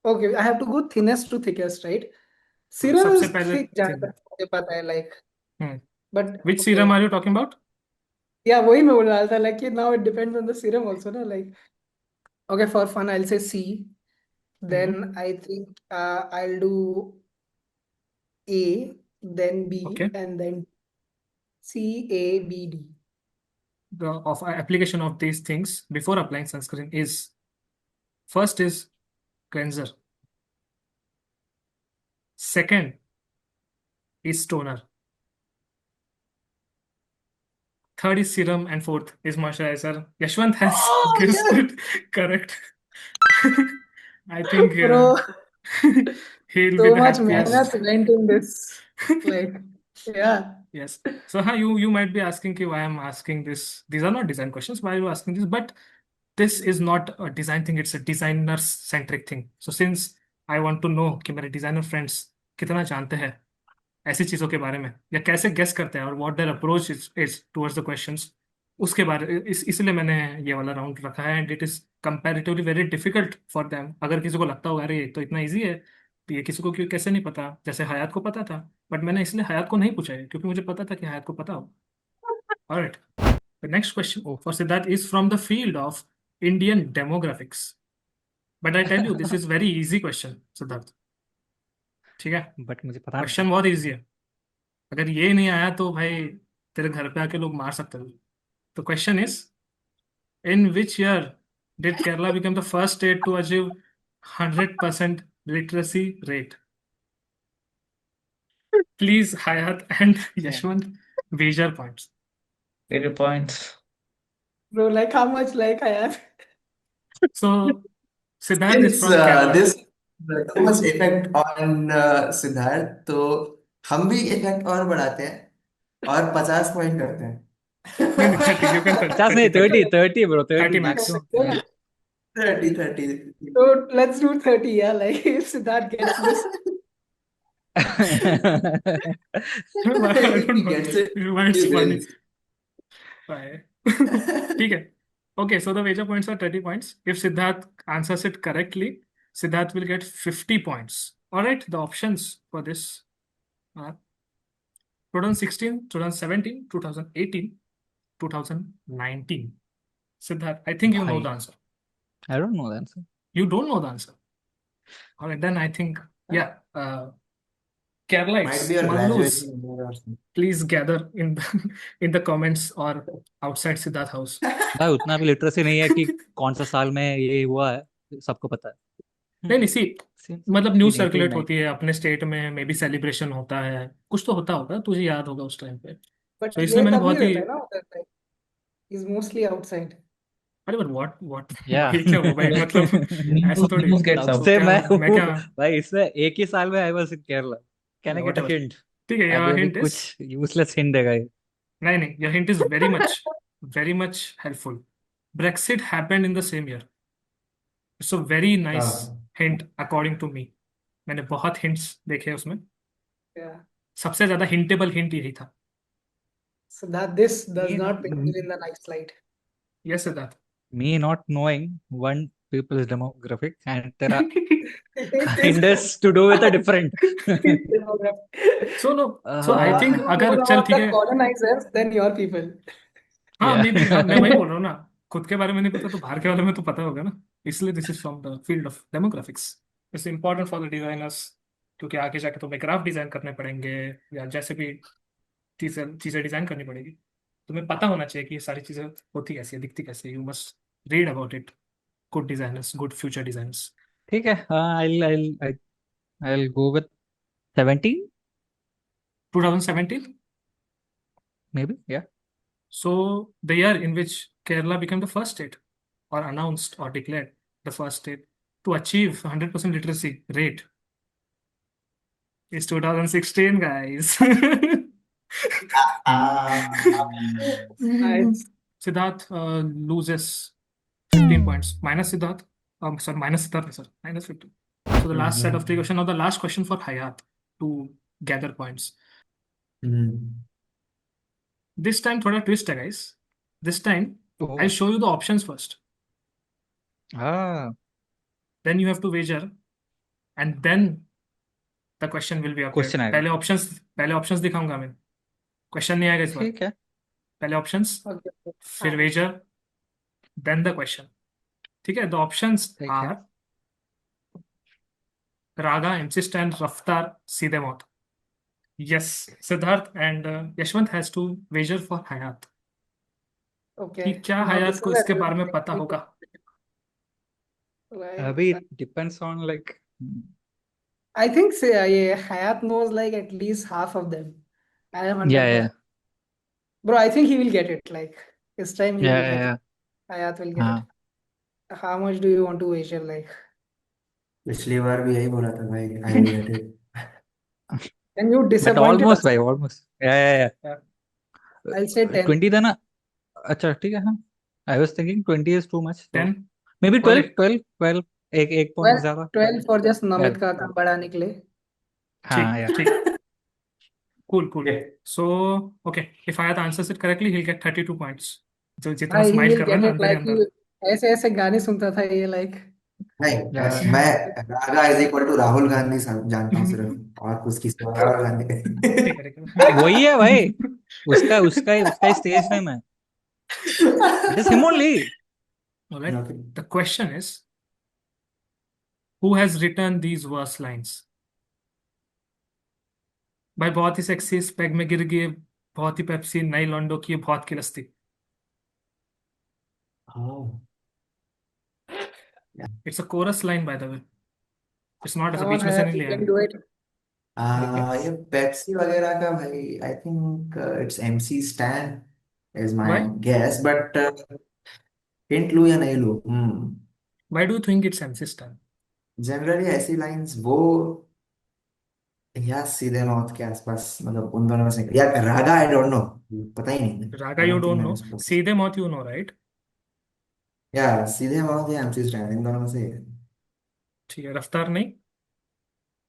okay. I have to go thinnest to thickest, right? Serum सबसे is पहले thick जहाँ thin. तक मुझे पता है like, Hmm. but Which okay. serum are you talking about? Yeah, वही मैं बोल रहा था like कि now it depends on the serum also ना like. Okay, for fun I'll say C. Then I think I'll do A, then B, Okay. and then C, A, B, D. The application of these things before applying sunscreen is first is cleanser. Second is toner. Third is serum, and fourth is moisturizer. Yashwant has guessed yes! it correct. I think Bro, he'll be so the much happiest. mehnat went in this. Like, yeah. Yes. So you might be asking why I'm asking this. These are not design questions. Why are you asking this? But this is not a design thing. It's a designer centric thing. So since I want to know कि मेरे designer friends कितना जानते हैं ऐसी चीजों के बारे में या कैसे गेस करते हैं और what there approach is towards the questions, उसके बारे इसलिए मैंने ये वाला राउंड रखा है. And it is comparatively very difficult for them. अगर किसी को लगता होगा अरे ये तो इतना इजी है, तो ये किसी को क्यों कैसे नहीं पता, जैसे हयात को पता था. बट मैंने इसलिए हयात को नहीं पूछा है क्योंकि मुझे पता था कि हयात को पता हो. Alright, the next question for Siddharth is from the field of Indian demographics. But I tell you this is very easy question Siddharth. ठीक है, बट मुझे पता नहीं. क्वेश्चन बहुत इजी है. अगर ये नहीं आया तो भाई तेरे घर पे आके लोग मार सकते थे. तो question is in which year did Kerala become the first state to achieve 100% literacy rate? Please Hayat and Yashwant wager points. 80 points. Bro, like how much like I have? So Siddharth is Since from Kerala. this so much effect on Siddharth, तो हम भी effect और बढ़ाते हैं और 50 point करते हैं. नहीं नहीं 30 you can 50 नहीं 30 30 bro 30 30 max. maximum. Yeah. 30. So let's do 30, yeah. Like if Siddharth gets this. I don't He know gets it. why it's He funny. wins. Why? ठीक है. Okay, so the wager points are 30 points. If Siddharth answers it correctly, Siddharth will get 50 points. All right, the options for this are 2016, 2017, 2018, 2019. Siddharth, I think you know the Bhai, answer. I don't know the answer. You don't know the answer. All right, then I think, yeah, Keralites, Might be a Mallus, graduation year or something. please gather in the, in the comments or outside Siddharth house. भाई उतना भी literacy नहीं है कि कौन सा साल में ये हुआ है सबको पता है. नहीं नहीं सी Since मतलब न्यूज 1889. सर्कुलेट होती है अपने स्टेट में, मे बी सेलिब्रेशन होता है, कुछ तो होता होगा, तुझे याद होगा उस टाइम पे. But तो इसलिए ये मैंने तभी बहुत ही, रहता है ना उधर, like he's mostly outside. अरे बट व्हाट Yeah. ये क्या हुआ भाई, मतलब ऐसा थोड़ी. News gets तब out. से क्या मैं मैं हूँ क्या, भाई इसमें एक ही साल में I was in Kerala. Can I get a whatever. Hint? ठीक है, अभी योर अभी हिंट इज, कुछ यूजलेस हिंट देगा ये. नहीं नहीं, your hint is very much helpful. Brexit happened in the same year. It's a very nice हाँ. Hint according to me. मैंने बहुत हिंट्स देखे उसमें, Yeah. सबसे ज्यादा हिंटेबल हिंट यही था. So that this does Me not not put you in the nice light. Yes Siddharth. me not knowing one people's demographic and तेरा It kind is is to do with a different. demographic. So no, so I If think you know अगर चल about ठीक the है, colonizers, then your people. हाँ Yeah. May be, हाँ मैं वही बोल रहा हूँ ना, खुद के बारे में नहीं पता तो बाहर के बारे में तो पता होगा ना. इसलिए this is from the field of demographics. It's important for the designers, क्योंकि आगे जाके तुम्हें ग्राफ डिजाइन करने पड़ेंगे या जैसे भी चीजें चीजें डिजाइन करनी पड़ेगी. तुम्हें पता होना चाहिए कि ये सारी चीजें होती कैसी है, दिखती कैसे है. You must read about it. Good designers, good future designers. ठीक है. I'll go with 17 2017. maybe. Yeah. So the year in which Kerala became the first state, or announced or declared the first state to achieve 100% literacy rate, is 2016, guys. Nice. Siddharth loses 15 points. Minus Siddharth. Sorry, minus Siddharth, sir. Minus 15. So the last set of three questions, now the last question for Hayat to gather points. This time, थोड़ा twist है, guys. This time, I'll show you the options first. Then you have to wager, and then the question will be Question appeared. आएगा. पहले options दिखाऊंगा मैं. Question नहीं आएगा इस बार. ठीक है. पहले options, Okay. फिर wager, then the question. ठीक है. The options ठीक है. are Raga, insist, and Raftar, सीधे मौत. Yes, Siddharth and Yashwant has to wager for Hayat. कि Okay. क्या Now हयात this को is इसके a बारे में पता होगा. right. अभी it depends on like. I think yeah, Hayat knows like at least half of them. I am 100%. Yeah. Bro, I think he will get it. Like this time he will get Yeah. it. Hayat will get हाँ. it. How much do you want to wager? Like, पिछली बार भी यही बोला था भाई. I will get it. and you But disappointed almost us. भाई almost. Yeah. I'll say 10. 20 देना. अच्छा ठीक है. हाँ. I was thinking 20 is too much. So 10. maybe Okay. 12. एक point Well, ज़्यादा. 12 for just Yeah. Namit का काम बढ़ाने के लिए. हाँ. Yeah. ठीक. Cool. Yeah. So, okay, if Hayat answers it correctly, he'll get 32 points. जो जितना हाँ, he स्माइल will कर रहा है get ना it अंदर ही like अंदर. ऐसे ऐसे गाने सुनता था ये like. नहीं, Yeah. मैं Raga is equal to Rahul Gandhi जानता हूँ सिर्फ, और कुछ किसी और राहुल गांधी. ठीक है. वही है भाई. उसका ही स्टेज नेम है. It is him only. All right. Okay. The question is, who has written these verse lines? भाई बहुत ही सेक्सी, स्पेग में गिर गई, बहुत ही पेप्सी, नई लॉन्डो की बहुत की लस्ती. Oh. It's a chorus line, by the way. It's not ऐसा Come on, बीच में से Hayat, नहीं you लिया can है. do it. ये पेप्सी वगैरह का भाई, I think it's MC stand. is my Why? guess, but hint लूं या नहीं लूं? Why do you think it's ancestor? Generally ऐसी लाइंस वो या सीधे मौत के आसपास, मतलब उन दोनों में से, या रागा, आई डोंट नो, पता ही नहीं। Raga, I you don't think don't मैंने know. उसको, Seedhe Moth, you know, right? या सीधे मौत या एमसी स्टैंड, इन दोनों में से एक है। ठीक है, रफ्तार नहीं?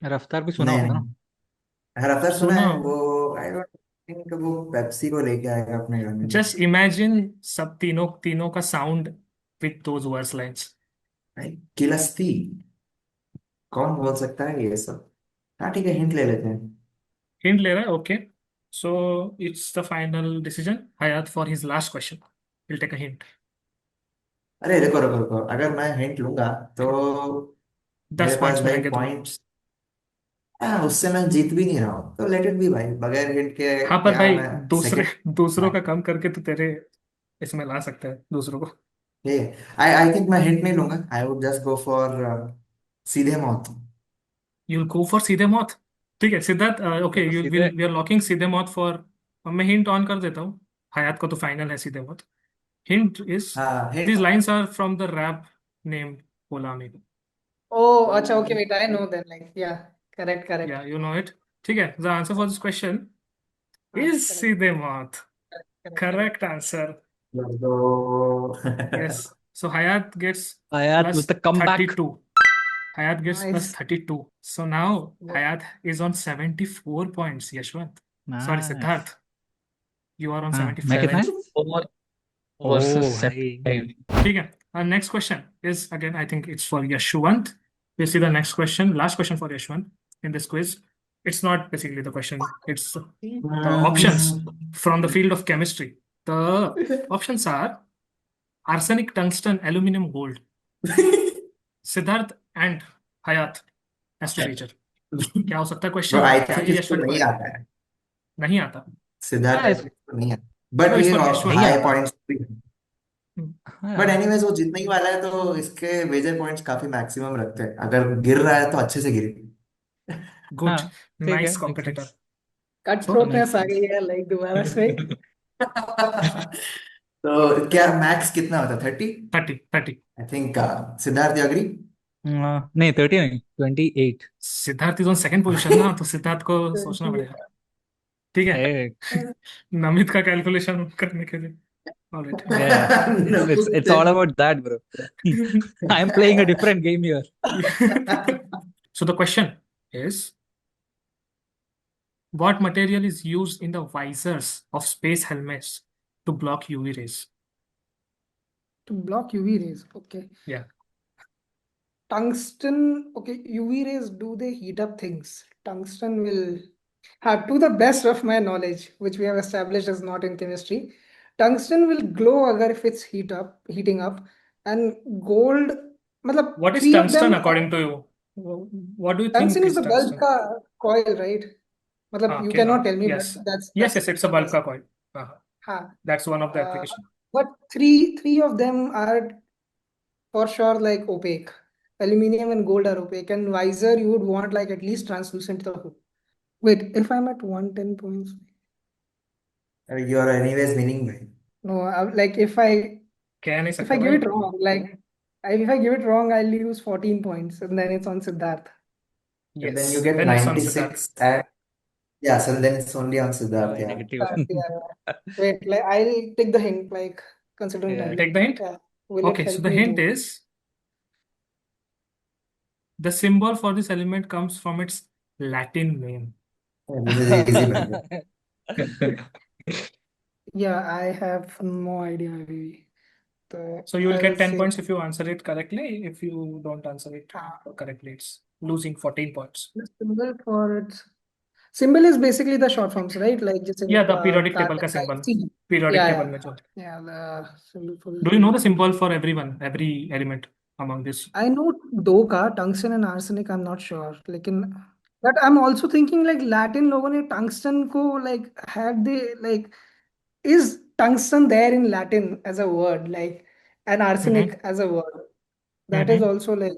रफ्तार भी सुना नहीं होगा ना? नहीं, रफ्तार सुना सुना है होगा। वो। आई डोंट थिंक वो पेप्सी को लेके आएगा अपने गाने में। Just imagine सब तीनों तीनों का sound with those verse lines. भाई किलस्ती, कौन बोल सकता है ये सब? हाँ ठीक है, हिंट ले लेते हैं। Hint ले रहा है? Okay. So it's the final decision. Hayat for his last question. We'll take a hint. अरे रुको रुको रुको, अगर मैं हिंट लूंगा तो मेरे 10 पास points भाई मिलेंगे तुम्हें। पॉइंट्स, उससे मैं जीत भी नहीं रहा हूँ, तो लेट इट बी भाई, बगैर हिंट के हाँ, पर क्या भाई मैं दूसरे सेकंड? दूसरों का कम करके तो तेरे इसमें ला सकता है दूसरों को। आई आई थिंक मैं हिंट नहीं लूंगा, I would just go for सीधे मौत। You'll go for सीधे मौत? ठीक है सिद्धार्थ। ओके, तो यू सीधे विल वी आर लॉकिंग सीधे मौत फॉर। मैं हिंट ऑन कर देता हूँ। हयात को तो फाइनल है सीधे मौत। Hint is हाँ hint. these lines are from the rap name Polami. Oh, acha, okay, wait, I know then. Like, yeah, correct, correct. Yeah, you know it. ठीक है, the answer for this question is Correct, सीधे मौत. correct, correct. Correct answer. तो Yes. So Hayat gets Ayat with plus the comeback. 32. Hayat gets plus Nice. 32. So now Yeah. Hayat is on 74 points. Yashwant. Sorry, Nice. Siddharth. You are on हाँ, 74 मैं कितना है? points. 74 versus ओ भाई 75. ठीक है. Our next question is again, I think it's for Yashwant. We see the next question, last question for Yashwant in this quiz. It's not basically the question, it's the options from the field of chemistry. The options are arsenic, tungsten, aluminum, gold. Siddharth and Hayat has to venture. क्या हो सकता है bro question? आई फिर think ये इसको यशवंत को नहीं रहेगा। आता है, नहीं आता? सिद्धार्थ हाँ आई इस थिंक इसको नहीं आता, चलो बट इस ये बार यशवंत नहीं को हाई आता। पॉइंट्स भी। बट हाँ एनीवेज वो जीतने ही वाला है, तो इसके वेजर पॉइंट्स काफी मैक्सिमम रखते हैं, अगर गिर रहा है तो अच्छे से गिरे। गुड, हाँ ठीक है, नाइस मेक कॉम्पिटिटर। सेंस। सो Cutthroatness Makes आ गई sense. है, like, दोबारा से। तो क्या मैक्स कितना होता है? 30? 30 30। I think Siddharth agree. नहीं 30 नहीं, 28। Siddharth is on second position ना, तो सिद्धार्थ को सोचना पड़ेगा। ठीक है। ए नमित का कैलकुलेशन करने के लिए। Alright. yeah, it's all about that, bro. I'm playing a different game here. So the question is, what material is used in the visors of space helmets to block UV rays? To block UV rays. Okay. Yeah. Tungsten. Okay. UV rays, do they heat up things? Tungsten will have, to the best of my knowledge, which we have established is not in chemistry. Tungsten will glow agar if it's heating up. And gold, matlab, What is three of tungsten them according are, to you? What do you tungsten think is is the bulk tungsten? ka coil, right? Matlab, you Okay, cannot tell me, but yes. that's Yes, yes, the it's a bulk guess. का coil. Ha. That's one of the Uh, application. but three of them are for sure like opaque. Aluminium and gold are opaque, and visor you would want like at least translucent the hood. Wait, if I'm at 110 points, you are anyways winning भाई। no, like if I कह नहीं if I सकते give भाई। it wrong, like if I give it wrong, I'll lose 14 points, and then it's on Siddharth. Then you Yes, get then it's on Siddharth. 96, and yeah, so then it's only on Siddharth, By yeah. negative. Yeah. Wait, like I'll take the hint, like considering Yeah. time. Take the hint. Yeah. Will it Okay, so help the me hint to? is the symbol for this element comes from its Latin name. This is easy भाई। Yeah, I have no idea, really. So you will I'll get 10 say points if you answer it correctly. If you don't answer it correctly, it's losing 14 points. the symbol for it. Symbol is basically the short forms, right? Like just Yeah, the periodic table carbon का symbol. CG. Periodic Yeah, table yeah, में जो. yeah. The symbol for Do you know the symbol for everyone, every element among this? I know दो का tungsten and arsenic. I'm not sure. लेकिन but I'm also thinking like Latin लोगों ने tungsten को like have they like is tungsten there in Latin as a word like and Mm-hmm. arsenic as a word. That is Mm-hmm. also like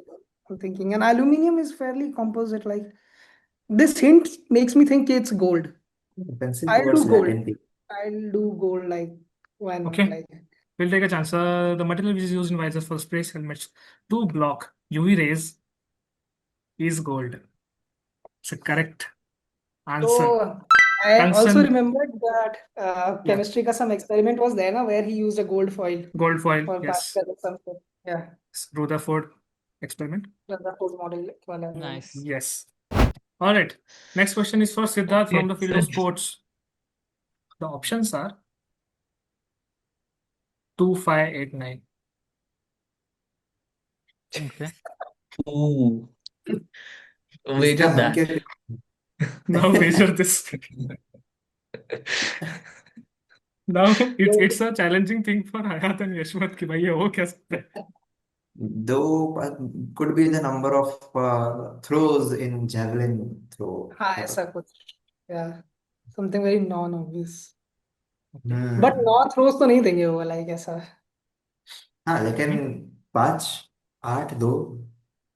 I'm thinking and aluminium is fairly composite. Like this hint makes me think it's gold. Pencil I'll do towards gold. Latin people. I'll do gold like Why not? Okay, Like, we'll take a chance. The material which is used in visors for sprays helmets to block UV rays is gold. It's a correct answer. so I also Concern, remembered that yeah, chemistry ka some experiment was there na, where he used a gold foil gold foil, for yes. particle or something. Yeah, Rutherford experiment. the whole model. Nice. Yes. All right. Next question is for Siddharth from the field of sports. The options are 2, 5, 8, 9. Okay. Ooh, इसका wager हम that. क्या Now measure this. Now it's a challenging thing for Hayat and Yashwant कि भाई ये हो क्या सकता है? though could be the number of throws in javelin throw. हाँ ऐसा कुछ. Yeah, something very non-obvious. Hmm. But no throws तो नहीं देंगे वो like ऐसा. हाँ लेकिन 5, 8, 2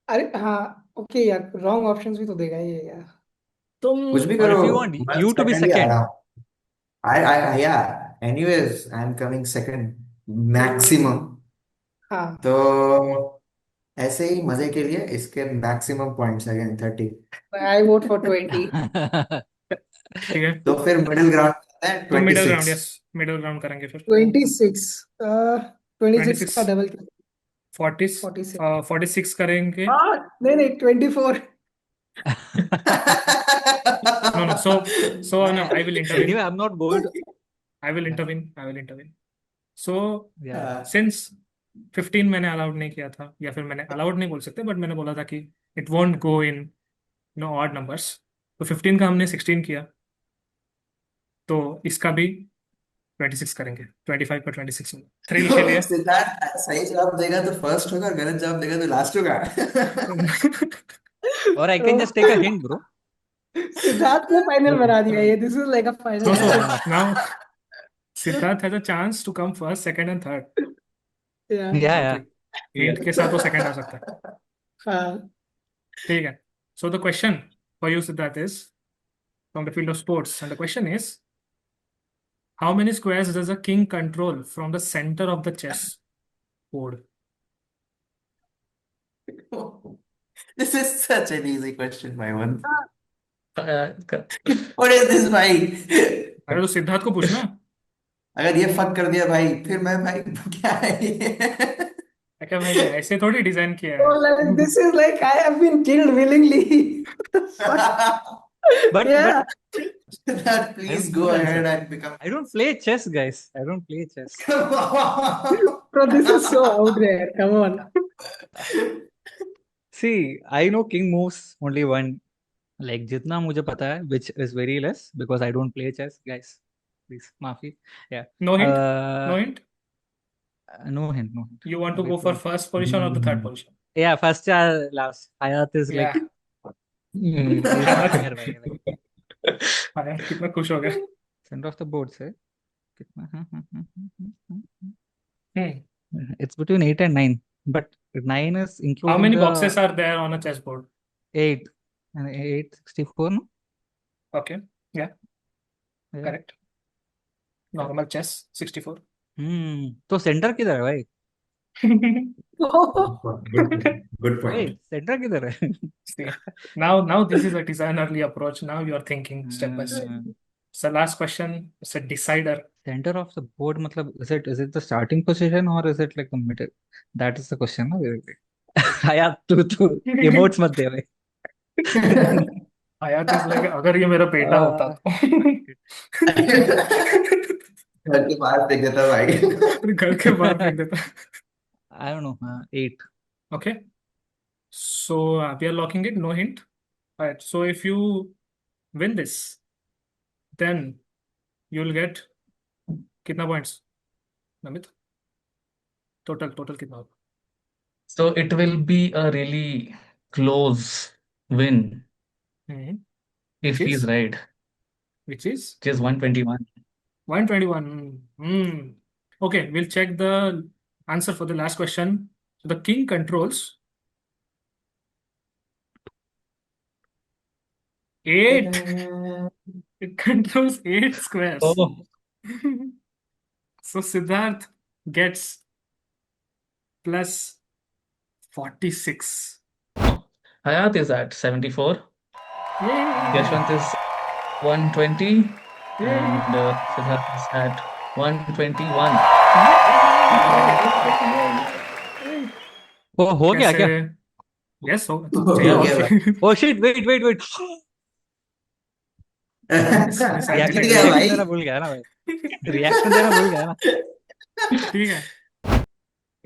अरे हाँ, okay यार, wrong options भी तो देगा ये यार. कुछ भी Or करो. if you want मैं you to be second he uh second. रहा हूँ. Yeah. Anyways, I'm coming second maximum. हाँ, तो ऐसे ही मजे के लिए इसके maximum points again 30. I vote for 20. ठीक है. तो फिर मिडिल ग्राउंड करते हैं तो middle ground, 26. Yes, middle ground करेंगे फिर. 26. 26 का 26, डबल 40, 46. 46 करेंगे. हाँ, नहीं 24. No, no. So no, I will intervene. Anyway, I'm not going to. I will Yeah. intervene. So Yeah. since 15 मैंने अलाउड नहीं किया था, या फिर मैंने अलाउड नहीं बोल सकते, बट मैंने बोला था कि it won't go in odd numbers. तो 15 का हमने 16 किया, तो इसका भी 26 करेंगे. 25 पर 26 थ्रिल के लिए. सिद्धार्थ सही जवाब देगा तो फर्स्ट होगा, गलत जवाब देगा तो लास्ट होगा. Or I can just take a hint, bro. Siddharth को फाइनल बना दिया ये. This is like a final. So now Siddharth has a chance to come first, second and third. Yeah. Yeah. Hint के साथ वो सेकंड आ सकता है. हाँ. ठीक है. So the question for you, Siddharth, is from the field of sports, and the question is, how many squares does a king control from the center of the chess board? This is such an easy question, my one. Uh, What is this, भाई? अरे तो सिद्धार्थ को पूछना. अगर ये fuck कर दिया भाई, फिर मैं भाई क्या है ये? क्या भाई, ऐसे थोड़ी डिजाइन किया So, है. like, this is like I have been killed willingly. But Yeah. Siddharth, please I go don't- ahead and become. I don't play chess, guys. I don't play chess. Come on. Bro, this is so out there. Come on. See, I know king moves only one. Like जितना मुझे पता है, which is very less because I don't play chess, guys. Please, माफी. Yeah. No hint? Uh, No hint? no hint. No hint. You want to Wait, go for wait. first position or the third position? Yeah, first या last. Hayat is like mm, he's not here, भाई. Like, हाँ, कितना खुश हो गया. center of the board से कितना? Hmm. It's between 8 and 9, but 9 is How including many the boxes are there on a chessboard? 8 and 8 64, no? Okay. Yeah, Yeah. correct. Normal chess 64. तो centre किधर है भाई? Good point. Wait, सेंटर किधर है? See, now this is a designerly approach. Now you are thinking step by step. So last question, it's a decider. Center of the board मतलब is it the starting position or is it like the middle? That is the question, no? Hayat, तू emotes मत दे भाई. Hayat is like, अगर ये मेरा बेटा होता तो घर के बाहर फेंक देता भाई. घर के बाहर फेंक देता. I don't know. 8. Okay. So we are locking it, no hint. All right. So if you win this, then you'll get कितना points? Namit? Total कितना होगा? so it will be a really close win Hmm. if Which he's is? right, Which is? which is 121. 121. Hmm. Okay, we'll check the answer for the last question. So the king controls 8. It controls 8 squares. Oh, So Siddharth gets plus 46. Hayat is at 74. Yay! Yashwant is 120. And Siddharth is at 121. वो हो गया क्या? Yes हो तो हो चाहिए गया और भाई। Oh shit, wait. जीत रिएक्शन गया भाई। देना भूल गया ना भाई. रिएक्शन देना भूल गया ना. ठीक है.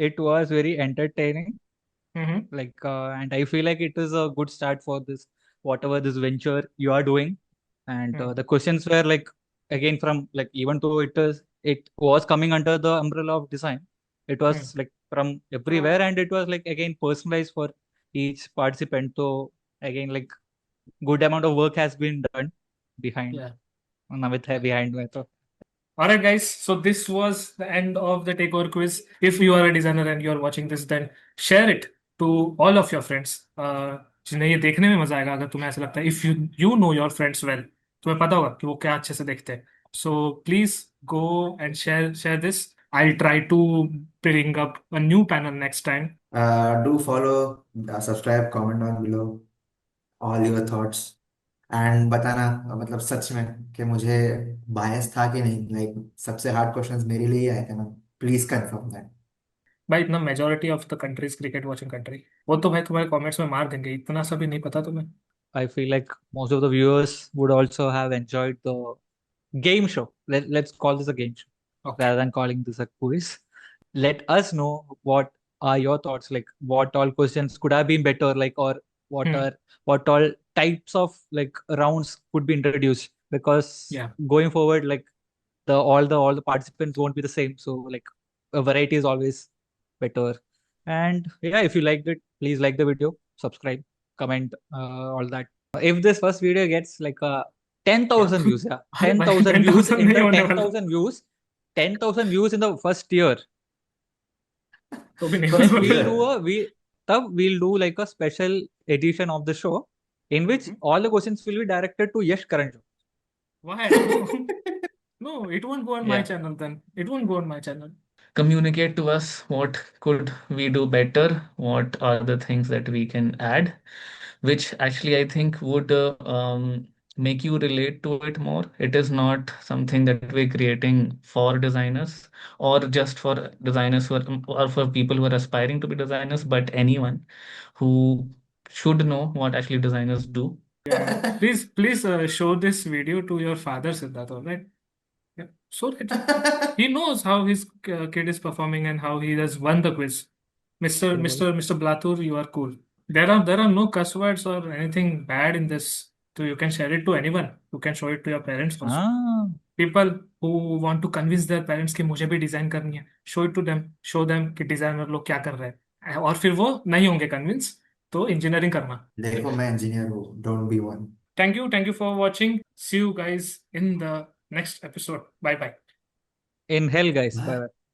It was very entertaining. Mm-hmm. And I feel like it is a good start for this whatever this venture you are doing. And the questions were like, again, from like, even though it was coming under the umbrella of design, it was like from everywhere, and it was like again personalized for each participant. So again, like, good amount of work has been done behind Namit hai behind me. So All right, guys. So this was the end of the takeover quiz. If you are a designer and you are watching this, then share it to all of your friends. जिन्हें ये देखने में मजा आएगा अगर तुम्हें ऐसा लगता है. If you know your friends well, तुम्हें पता होगा कि वो क्या अच्छे से देखते हैं. So please go and share this. I'll try to bring up a new panel next time. Do follow, subscribe, comment down below all your thoughts. And बताना मतलब सच में कि मुझे बायस था कि नहीं, लाइक सबसे हार्ड क्वेश्चंस मेरे लिए ही आए थे ना, प्लीज कंफर्म दैट। भाई इतना majority of the country is cricket watching country. वो तो भाई तुम्हारे कमेंट्स में मार देंगे. इतना सा भी नहीं पता तुम्हें. I feel like most of the viewers would also have enjoyed the game show. Let's call this a game show Okay. rather than calling this a quiz. Let us know what are your thoughts, like what all questions could have been better, like, or what Hmm. are what all types of like rounds could be introduced, because Yeah. going forward, like all the participants won't be the same. So like a variety is always better. And yeah, if you liked it, please like the video, subscribe, comment, all that. If this first video gets like a 10,000 views, yeah, अरे भाई 10,000 views 10,000 in नहीं the होने वाला. 10,000 views, 10,000 views in the first year, तो भी नहीं First होने then वाला. we'll do like a special edition of the show in which all the questions will be directed to Yash Karan. Why? No. No, it won't go on my Yeah. channel then. It won't go on my channel. Communicate to us what could we do better, what are the things that we can add, which actually I think would make you relate to it more. It is not something that we're creating for designers or just for designers who are, or for people who are aspiring to be designers, but anyone who should know what actually designers do. Yeah. Please show this video to your father, Siddharth, all right? Yeah. So that he knows how his kid is performing and how he has won the quiz. Mr. Blathur, you are cool. There are no cuss words or anything bad in this. So you can share it to anyone. You can show it to your parents also. Ah, People who want to convince their parents कि मुझे भी design करनी है. Show it to them. Show them कि designer लोग क्या कर रहे हैं. और फिर वो नहीं होंगे कन्विंस तो इंजीनियरिंग करना. देखो मैं इंजीनियर हूँ, don't be one. Thank you for watching. See you guys in the next episode. Bye bye. in hell, guys. Bye bye.